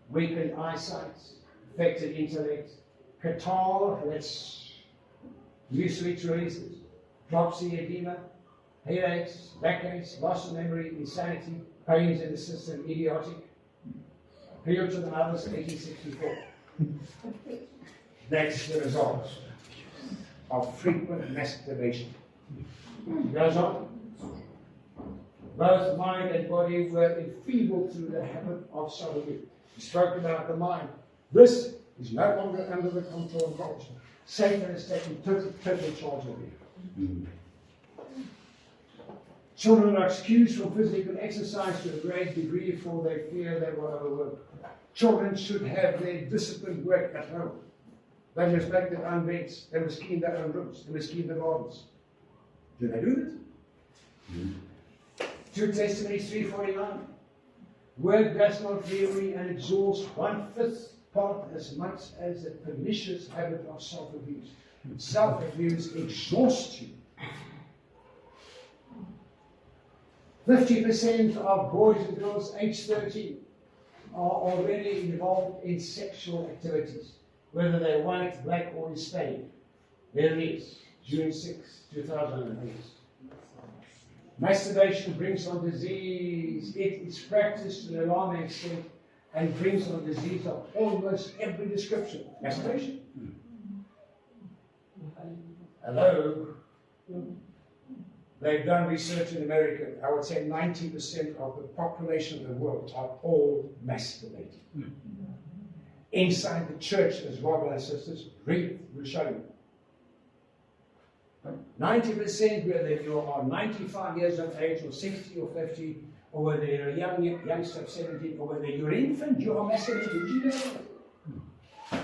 Weakened eyesight, affected intellect, catarrh, that's usually traces, dropsy, edema, headaches, backaches, loss of memory, insanity, pains in the system, idiotic. Appeal to the mothers, 1864. That's the result of frequent masturbation. Goes on. Both mind and body were enfeebled through the habit of sodomy. We spoke about the mind. This is no longer under the control of culture. Satan has taken total charge of you. Children are excused from physical exercise to a great degree, for they fear they will overwork. Children should have their disciplined work at home. They must make their own beds. They must clean their own rooms. They must clean their gardens. Do they do that? 2 Testimonies 3:49. Word does not weary and exhausts 1/5 part as much as the pernicious habit of self-abuse. Self-abuse exhausts you. 50% of boys and girls aged 13 are already involved in sexual activities, whether they're white, black, or Hispanic. There it is, June 6, 2008. Masturbation brings on disease. It is practiced to an alarming extent and brings on disease of almost every description. Masturbation. Hello? They've done research in America. I would say 90% of the population of the world are all masturbating. Inside the church, as Robert and sisters, read, will show you. 90%, whether you are 95 years of age, or 60 or 50, or whether you're a youngster of 17, or whether you're an infant, you are masturbating. Did you know that?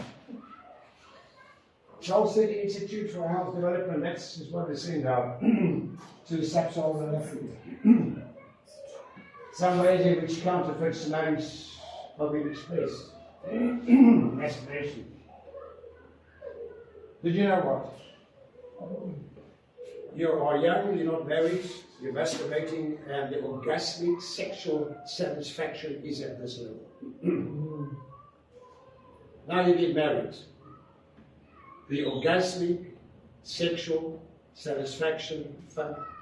Charles City Institute for Health Development, that's what they send out to sub-Saharan Africa. Some ways in which counterfeit names are being expressed. Masturbation. Did you know what? You are young, you're not married, you're masturbating, and the orgasmic sexual satisfaction is at this level. Now you get married. The orgasmic sexual satisfaction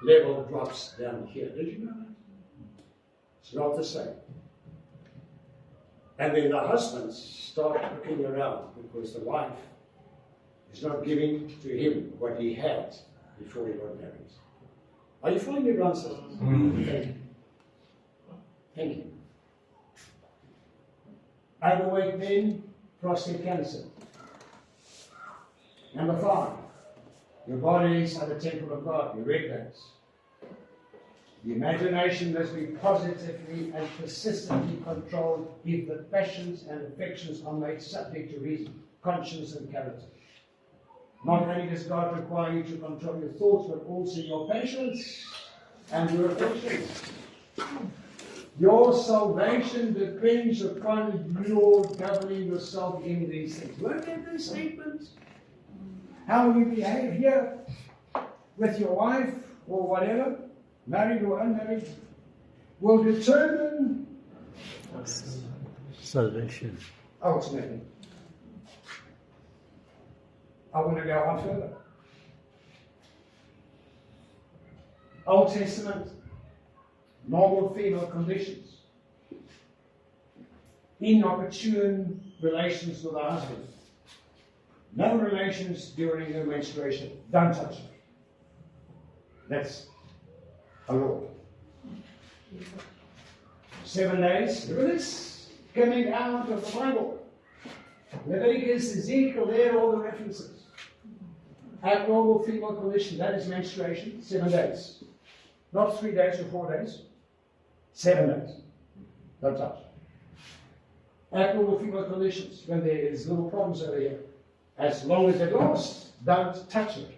level drops down here. Did you know that? It's not the same. And then the husbands start looking around because the wife is not giving to him what he had before he got married. Are you following me, brothers and sisters? Thank you. Thank you. Overweight men, prostate cancer. Number 5, your bodies are the temple of God. You read that. The imagination must be positively and persistently controlled if the passions and affections are made subject to reason, conscience, and character. Not only does God require you to control your thoughts, but also your passions and your affections. Your salvation depends upon your governing yourself in these things. Look at this statement. how you behave here with your wife or whatever, married or unmarried, will determine Salvation. ultimately. I want to go on further. Old Testament, normal female conditions. Inopportune relations with her husband. No relations during her menstruation. Don't touch her. That's a law. 7 days. Look at this. Coming out of the Bible. Leviticus, Ezekiel, there are all the references. Abnormal female condition, that is menstruation, 7 days. Not 3 days or 4 days. 7 days. Don't touch. Abnormal female conditions, when there is little problems over here, as long as it lasts, don't touch it.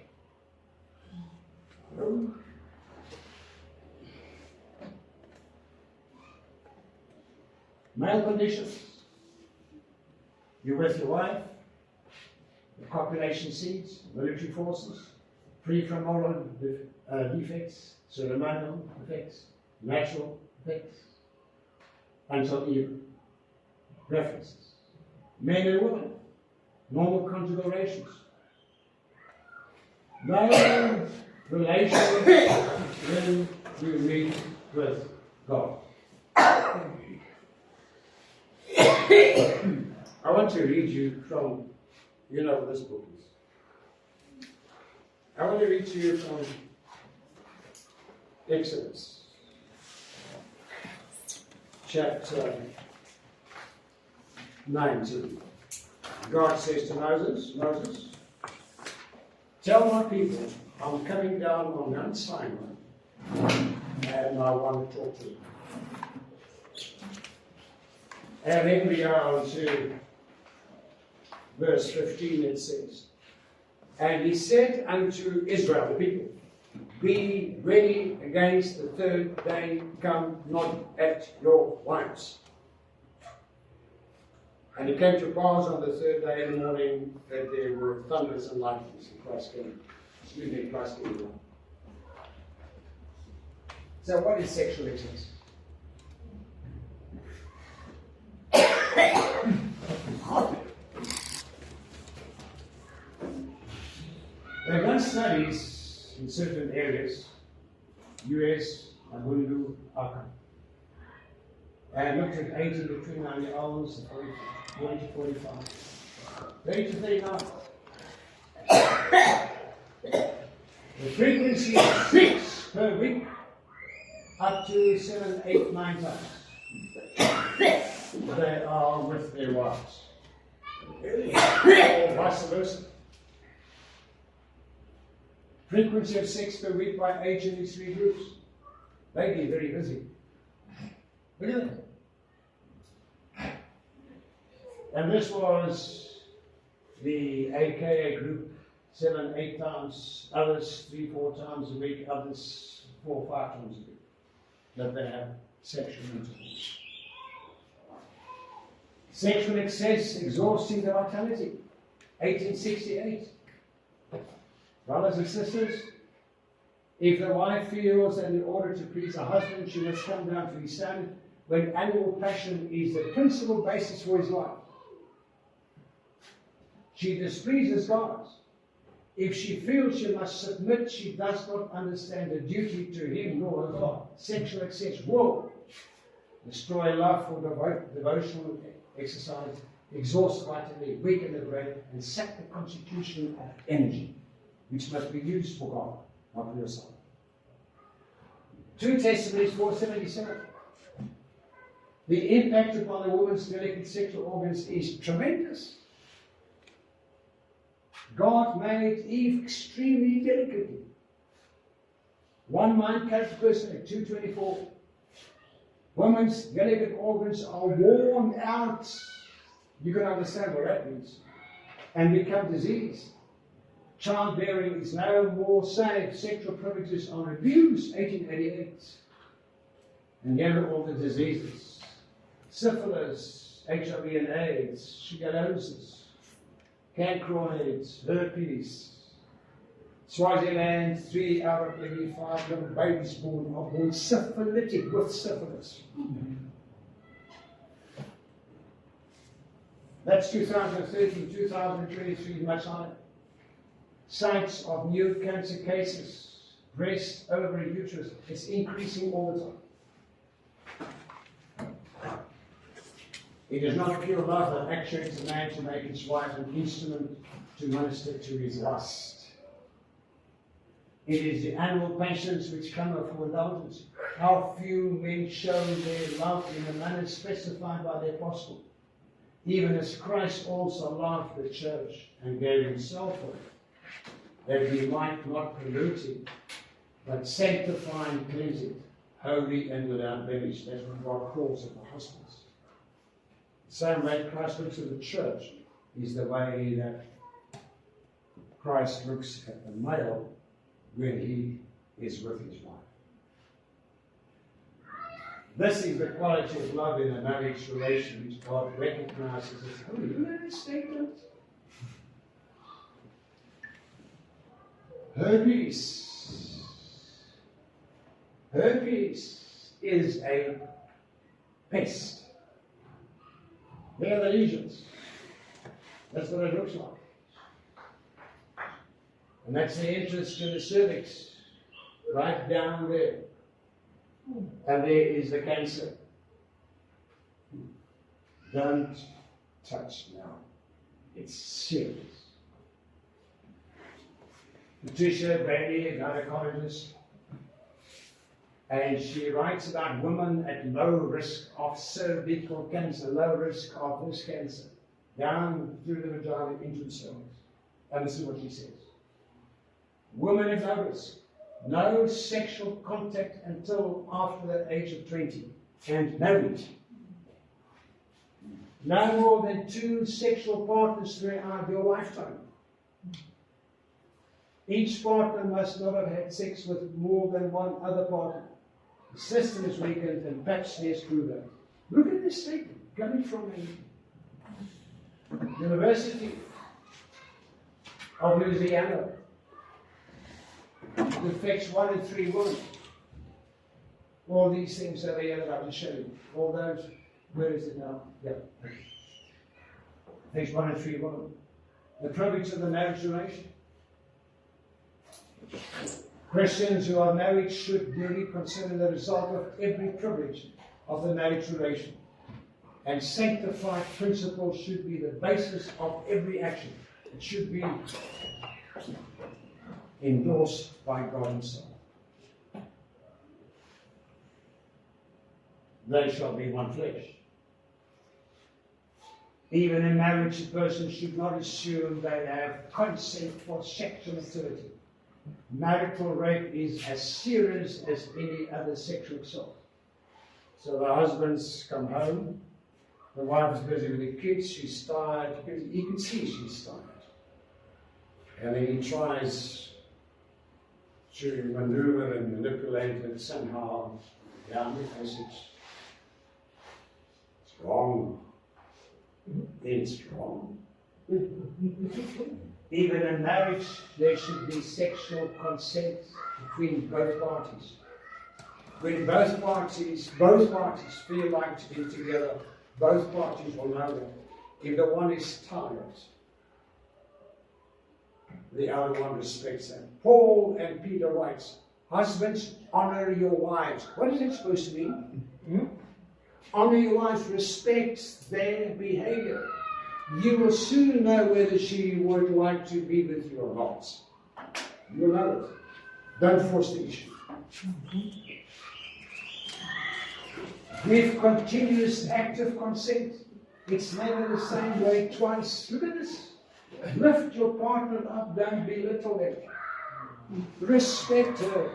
Male conditions. You're with your wife, the copulation seeds, military forces, free from moral defects, ceremonial effects, natural effects, until evil. References. Men and women, normal conjugal relations. No relations when you meet with God. I want to read you from, you know what this book is. I want to read to you from Exodus, chapter 19. God says to Moses, Moses, tell my people I'm coming down on Mount Sinai and I want to talk to them. And then we are on to verse 15, it says, and he said unto Israel, the people, be ready against the third day, come not at your wives. And it came to pass on the third day in the morning that there were thunders and lightnings, and Christ came. Christ came down. So what is sexual excess? They've done studies in certain areas, US, Abundu, Aka, and looked at 18 to 29-year-olds, 40 to 45, 30 to 39. The frequency is 6 per week, up to 7, 8, 9 times. They are with their wives. Or vice versa. Frequency of 6 per week by age in these 3 groups. They'd be very busy. Look at that. And this was the AKA group, 7, 8 times, others 3, 4 times a week, others 4 or 5 times a week, that they have sexual intercourse. Sexual excess exhausting the vitality. 1868. Brothers and sisters, if the wife feels that in order to please her husband, she must come down to his standard, when animal passion is the principal basis for his life, she displeases God. If she feels she must submit, she does not understand the duty to him nor her God. Sexual excess will destroy love for devotional exercise, exhaust vitality, weaken the brain, and sap the constitution of energy, which must be used for God, not for yourself. 2 Testimonies 4:77. The impact upon a woman's delicate sexual organs is tremendous. God made Eve extremely delicately. 1 mind character person at 2:24. Women's delicate organs are worn out. You can understand what that means. And become diseased. Childbearing is no more safe. Sexual privileges are abused. 1888. And here are all the diseases. Syphilis, HIV and AIDS, shigellosis, cancroids, herpes. Swaziland, 3 out of every 5 young babies born are born syphilitic with syphilis. That's 2013, 2023, much higher. Sites of new cancer cases, breast, ovary, uterus, it's increasing all the time. It is not pure love that actuates a man to make his wife an instrument to minister to his lust. It is the animal passions which come for indulgence. How few men show their love in the manner specified by the apostle, even as Christ also loved the church and gave himself for it, that he might not pollute it, but sanctify and cleanse it, holy and without blemish. That's what God calls at the husbands. The same way Christ looks at the church is the way that Christ looks at the male when he is with his wife. This is the quality of love in a marriage relation which God recognizes as holy. You know this statement? Herpes. Herpes is a pest. There are the lesions. That's what it looks like. And that's the entrance to the cervix, right down there. And there is the cancer. Don't touch now. It's serious. Patricia Bailey, a gynecologist, and she writes about women at low risk of cervical cancer, low risk of this cancer, down through the vagina into the cervix. And this is what she says. Women at low risk, no sexual contact until after the age of 20, and married. No more than 2 sexual partners throughout your lifetime. Each partner must not have had sex with more than one other partner. The system is weakened and pap smears prove that. Look at this statement coming from the University of Louisiana. It affects 1 in 3 women. All these things that I am about to show you. All those, where is it now? Yeah. Affects 1 in 3 women. The privilege of the marriage relation. Christians who are married should really consider the result of every privilege of the marriage relation. And sanctified principles should be the basis of every action. It should be endorsed by God himself. They shall be one flesh. Even in marriage, a person should not assume they have consent for sexual activity. Marital rape is as serious as any other sexual assault. So the husbands come home, the wife is busy with the kids, she's tired, you can see she's tired. And then he tries to maneuver and manipulate it somehow down the passage. It's wrong. It's wrong. Even in marriage, there should be sexual consent between both parties. When both parties feel like to be together, both parties will know that. If the one is tired, the other one respects that. Paul and Peter writes, husbands, honor your wives. What is it supposed to mean? Honor your wives, respect their behavior. You will soon know whether she would like to be with you or not. You'll know it. Don't force the issue. Give continuous active consent. It's never the same way twice. Look at this. Lift your partner up, don't belittle them. Respect her.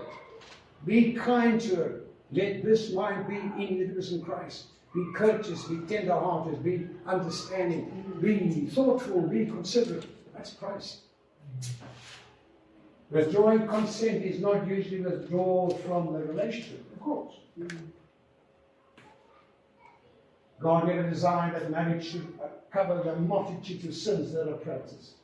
Be kind to her. Let this mind be in you in Christ. Be courteous, be tender-hearted, be understanding, be thoughtful, be considerate. That's Christ. Withdrawing consent is not usually withdrawal from the relationship, of course. God never designed that marriage should cover the multitude of sins that are practiced.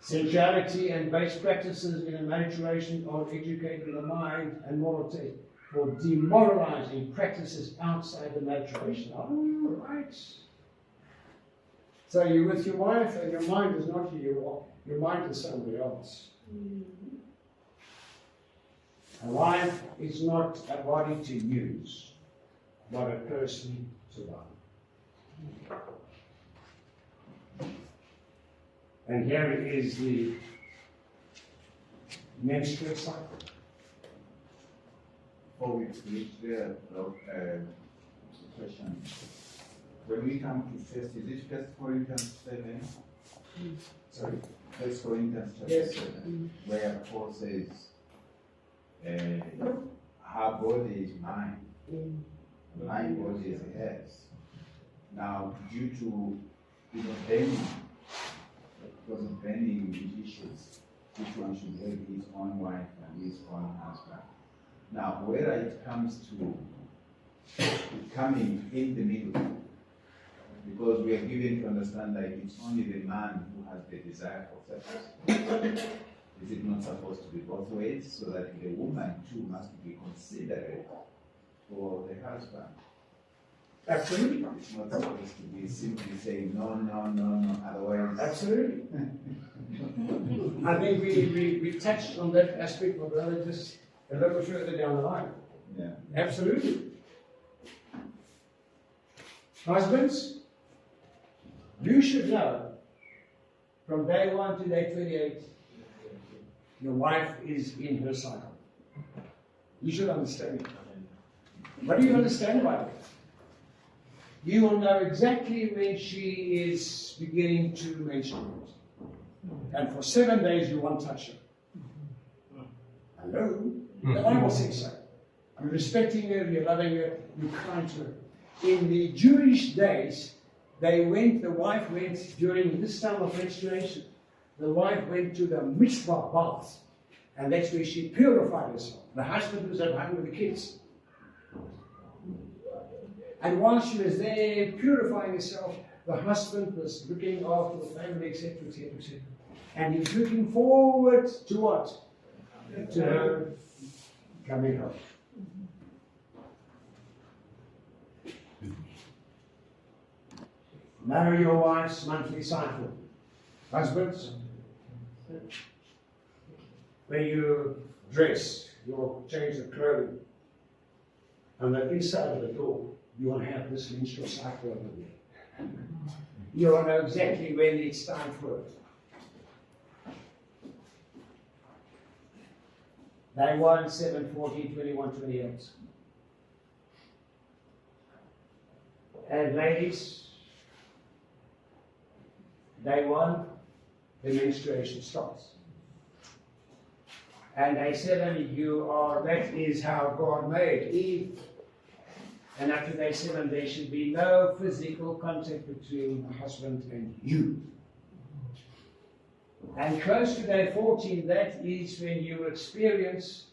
Sensuality and base practices in a marriage relation are educating the mind and morality for demoralizing practices outside the marriage relation. Oh, right. So you're with your wife and your mind is not you, your mind is somebody else. A wife is not a body to use, but a person to love. And here is the menstrual cycle. Before we reach there, question. When we come to first, is it 1 Corinthians 7? Sorry, 1 Corinthians chapter Yes. 7, where Paul says, her body is mine, my body is hers. Now, due to burning, because of burning issues, each one should have his own wife and his own husband. Now, where it comes to coming in the middle, because we are given to understand that it's only the man who has the desire for sex. Is it not supposed to be both ways, so that the woman too must be considerate for the husband? Absolutely. It's not supposed to be simply saying no, no, no, no, otherwise. Absolutely. I think we touched on that aspect of brother just a little further down the line. Yeah. Absolutely. Husbands, you should know from day 1 to day 28, your wife is in her cycle. You should understand it. What do you understand by that? You will know exactly when she is beginning to menstruate. And for 7 days you won't touch her. Hello? The Bible says so. You're respecting her, you're loving her, you're kind to her. In the Jewish days, the wife went during this time of menstruation, the wife went to the mitzvah bath. And that's where she purified herself. The husband was at home with the kids. And while she was there purifying herself, the husband was looking after the family, etc., etc., etc. And he's looking forward to what? To her coming home. Know your wife's monthly cycle. Husbands, when you dress, you'll change the clothing. On the inside of the door, you want to have this menstrual cycle over there. You want to know exactly when it's time for it. Day 1, 7, 14, 21, 28. And ladies, day 1, the menstruation starts. And day 7, that is how God made Eve. And after day 7, there should be no physical contact between the husband and you. And close to day 14, that is when you experience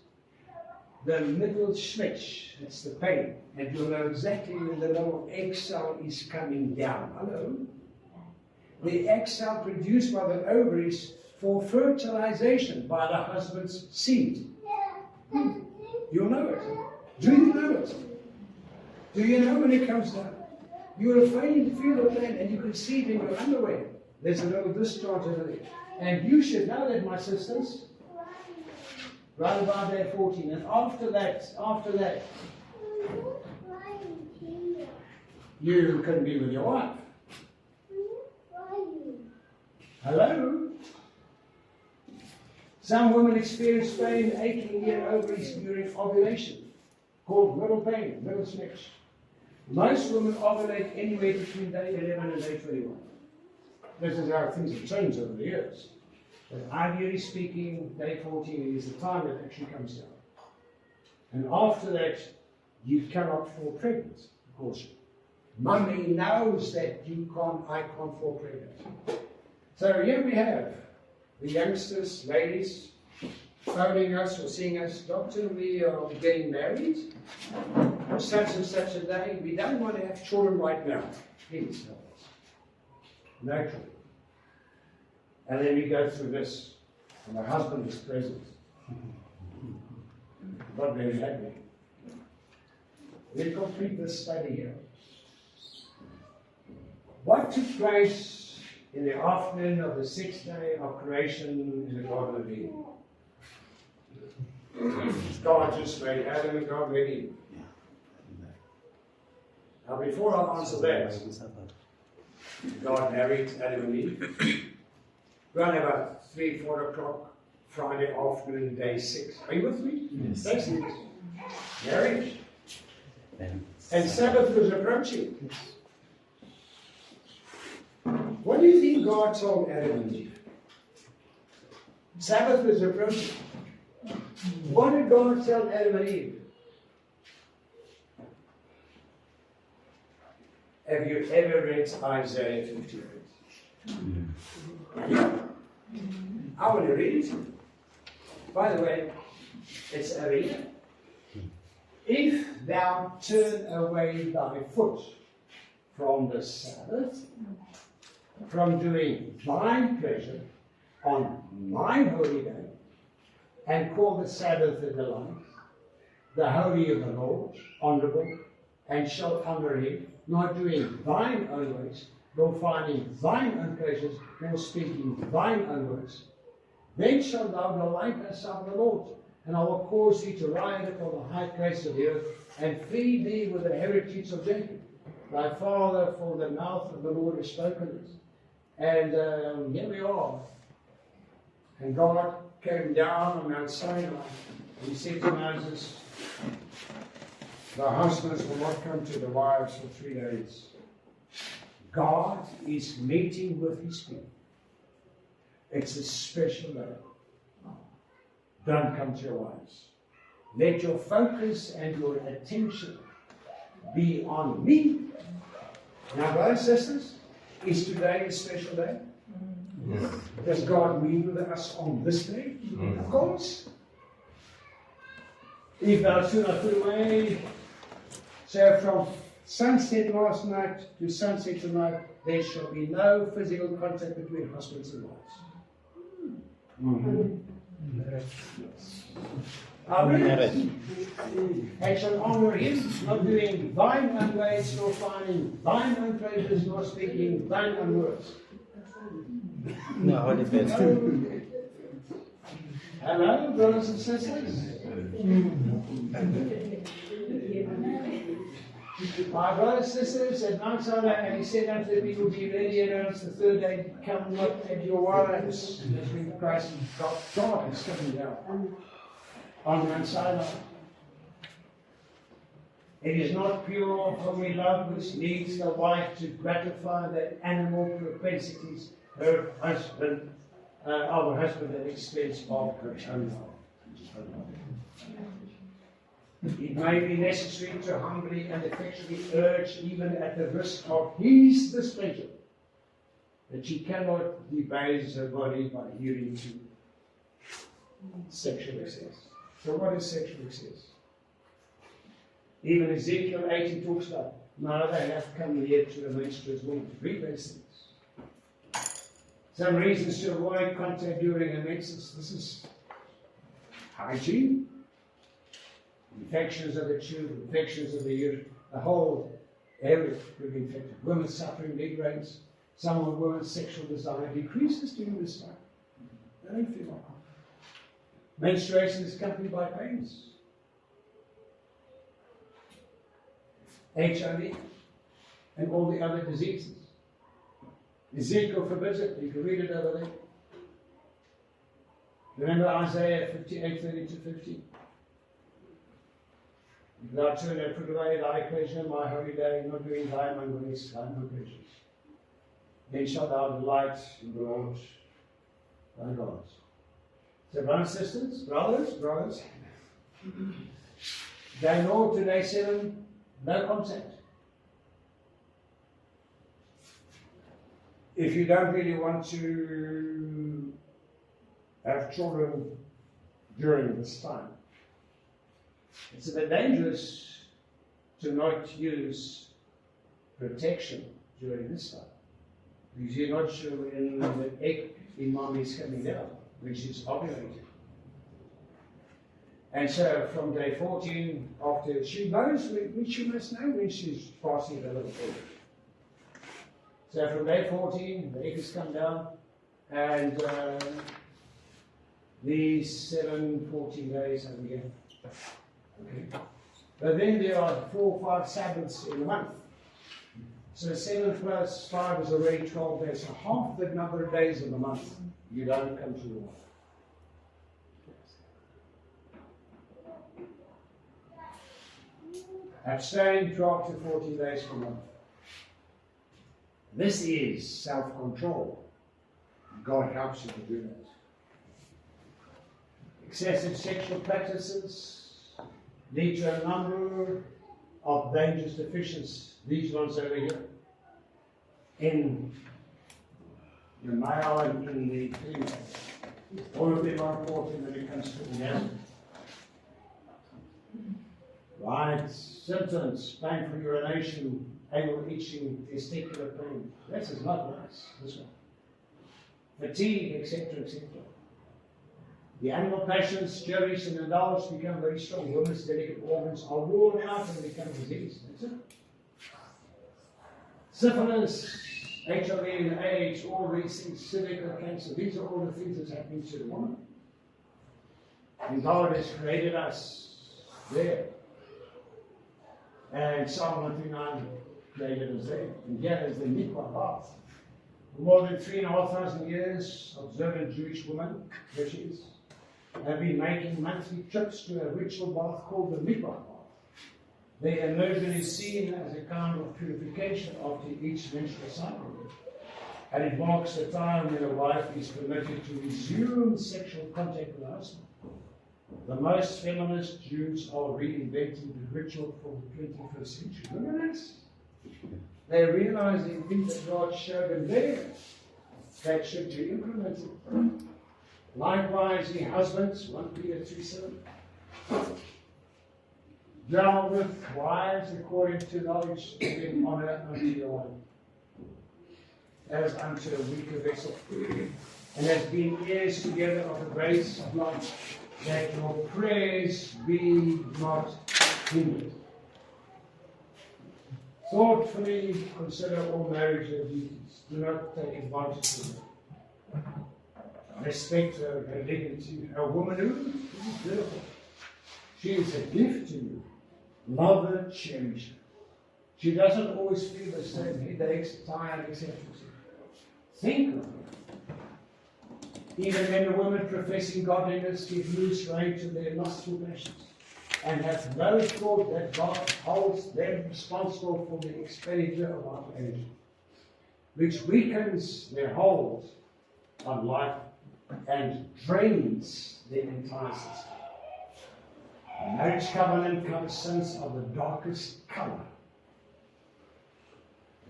the middle schmitch, it's the pain. And you'll know exactly when the little egg cell is coming down. Hello? The egg cell produced by the ovaries for fertilization by the husband's seed. You'll know it. Do you know it? Do you know when it comes down? You will feel the pain and you can see it in your underwear. There's a little discharge over there. And you should know that, my sisters. Right about day 14. And after that, you can be with your wife. Hello? Some women experience pain, aching in their ovaries during ovulation, called middle pain, middle snitch. Most women ovulate anywhere between day 11 and day 21. This is how things have changed over the years. But ideally speaking, day 14 is the time it actually comes down. And after that, you cannot fall pregnant, of course. Mummy knows that I can't fall pregnant. So here we have the youngsters, ladies, phoning us or seeing us, Doctor, we are getting married. on such and such a day, we don't want to have children right now. Please help us. No children. And then we go through this, and the husband is present. Not very happy. We complete this study here. What took place in the afternoon of the sixth day of creation in the Garden of Eden? God just made Adam and God made Eve. Now, before I answer that, God married Adam and Eve. Around about 3, 4 o'clock, Friday afternoon, day 6. Are you with me? Yes. Day 6. Marriage. And Sabbath was approaching. What do you think God told Adam and Eve? Sabbath was approaching. What did God tell Adam and Eve? Have you ever read Isaiah 58? Yeah. I want to read it. By the way, it's a reader. If thou turn away thy foot from the Sabbath, from doing thine pleasure on mine holy day, and call the Sabbath a delight, the holy of the Lord, honorable, and shall honor him, not doing thine own ways, nor finding thine own pleasures, nor speaking thine own words, then shalt thou delight thyself in the Lord, and I will cause thee to ride upon the high place of the earth, and feed thee with the heritage of Jacob, thy father, for the mouth of the Lord has spoken it. And here we are. And God came down on Mount Sinai, and he said to Moses, the husbands will not come to the wives for 3 days. God is meeting with his people. It's a special day. Don't come to your wives. Let your focus and your attention be on me. Now, brothers and sisters, is today a special day? Yes. Does God meet with us on this day? Of course. If thou should not put away, so from sunset last night to sunset tonight, there shall be no physical contact between husbands and wives. Amen. And shall honor him, not doing thine own ways, nor finding thine own pleasures, nor speaking thine own words. No, what is that? Hello, brothers and sisters. My brothers and sisters, at Mount Sinai, and he said unto the people, be ready and on the third day, come not at your wives. That's when Christ, God is coming down on Mount Sinai. It is not pure whom we love, which needs the wife to gratify the animal propensities her husband, our husband at the expense of her own. It may be necessary to humbly and effectually urge, even at the risk of his displeasure, that she cannot debase her body by adhering to sexual excess. So what is sexual excess? Even Ezekiel 18 talks about, now they have come here to a menstruous woman. Read those things. Some reasons to avoid contact during a menses. This is hygiene. Infections of the tube, infections of the uterus, the whole area could be infected. Women suffering migraines. Some women's sexual desire decreases during this time. They don't feel like menstruation is accompanied by pains. HIV and all the other diseases. Ezekiel forbids it. You can read it over there. Remember Isaiah 58, 30 to 50? If thou turn and put away thy pleasure, my holy day, not doing thine own ways, thine own pleasures, then shalt thou delight in the Lord thy God. So, brothers and sisters, brothers, day 0 to day 7, no contact. If you don't really want to have children during this time, it's a bit dangerous to not use protection during this time. Because you're not sure when the egg in mom is coming out, which is ovulating. And so from day 14, after she knows when she must know when she's passing the little egg. So from day 14, the egg has come down, and these 14 days have again. Okay. But then there are 4 or 5 Sabbaths in a month. So 7 plus 5 is already 12 days. So half the number of days in the month, you don't come to water. Abstain 12 to 14 days per month. This is self-control. God helps you to do that. Excessive sexual practices lead to a number of dangerous deficiencies. These ones over here. In the male and in the female. All of them are important when it comes to orgasm. Right, symptoms, painful urination, anal itching, testicular pain. This is not nice, this one. Fatigue, etc., etc. The animal passions, cherish and indulge become very strong. Women's delicate organs are worn out and become diseased. That's it. Syphilis, HIV and AIDS, all these things, cervical cancer, these are all the things that's happening to the woman. And God has created us there. And Psalm 139 created us there. And here is the mikvah bath. For more than 3,500 years, observant Jewish women, there she is, have been making monthly trips to a ritual bath called the mikvah bath. Their immersion is seen as a kind of purification after each menstrual cycle. And it marks the time when a wife is permitted to resume sexual contact with her husband. The most feminist Jews are reinventing the ritual for the 21st century. Look at this. They're realizing things that God showed them there that should be implemented. Likewise, ye husbands, 1 Peter 2:7. Dwell with wives according to knowledge, giving honor unto your wife, as unto a weaker vessel, and as being heirs together of the grace of life, that your prayers be not hindered. Thoughtfully consider all marriage duties. Do not take advantage of them. Respect her dignity. A woman who is beautiful. She is a gift to you. Love her, cherish her. She doesn't always feel the same headaches, tired, etc. Think of her. Even when the women professing godliness give loose rein to their lustful passions, and have no thought that God holds them responsible for the expenditure of our energy, which weakens their hold on life and drains their entire system. The marriage covenant covers sins of the darkest color.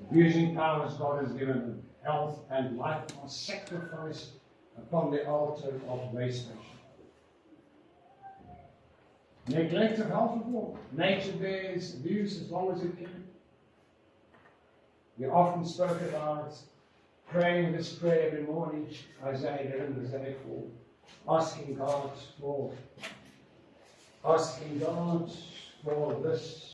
Abusing powers God has given them, health and life are sacrificed upon the altar of masturbation. Neglect of health of war. Nature bears abuse as long as it can. We often spoke about praying this prayer every morning, Isaiah 11, Isaiah 4, asking God for this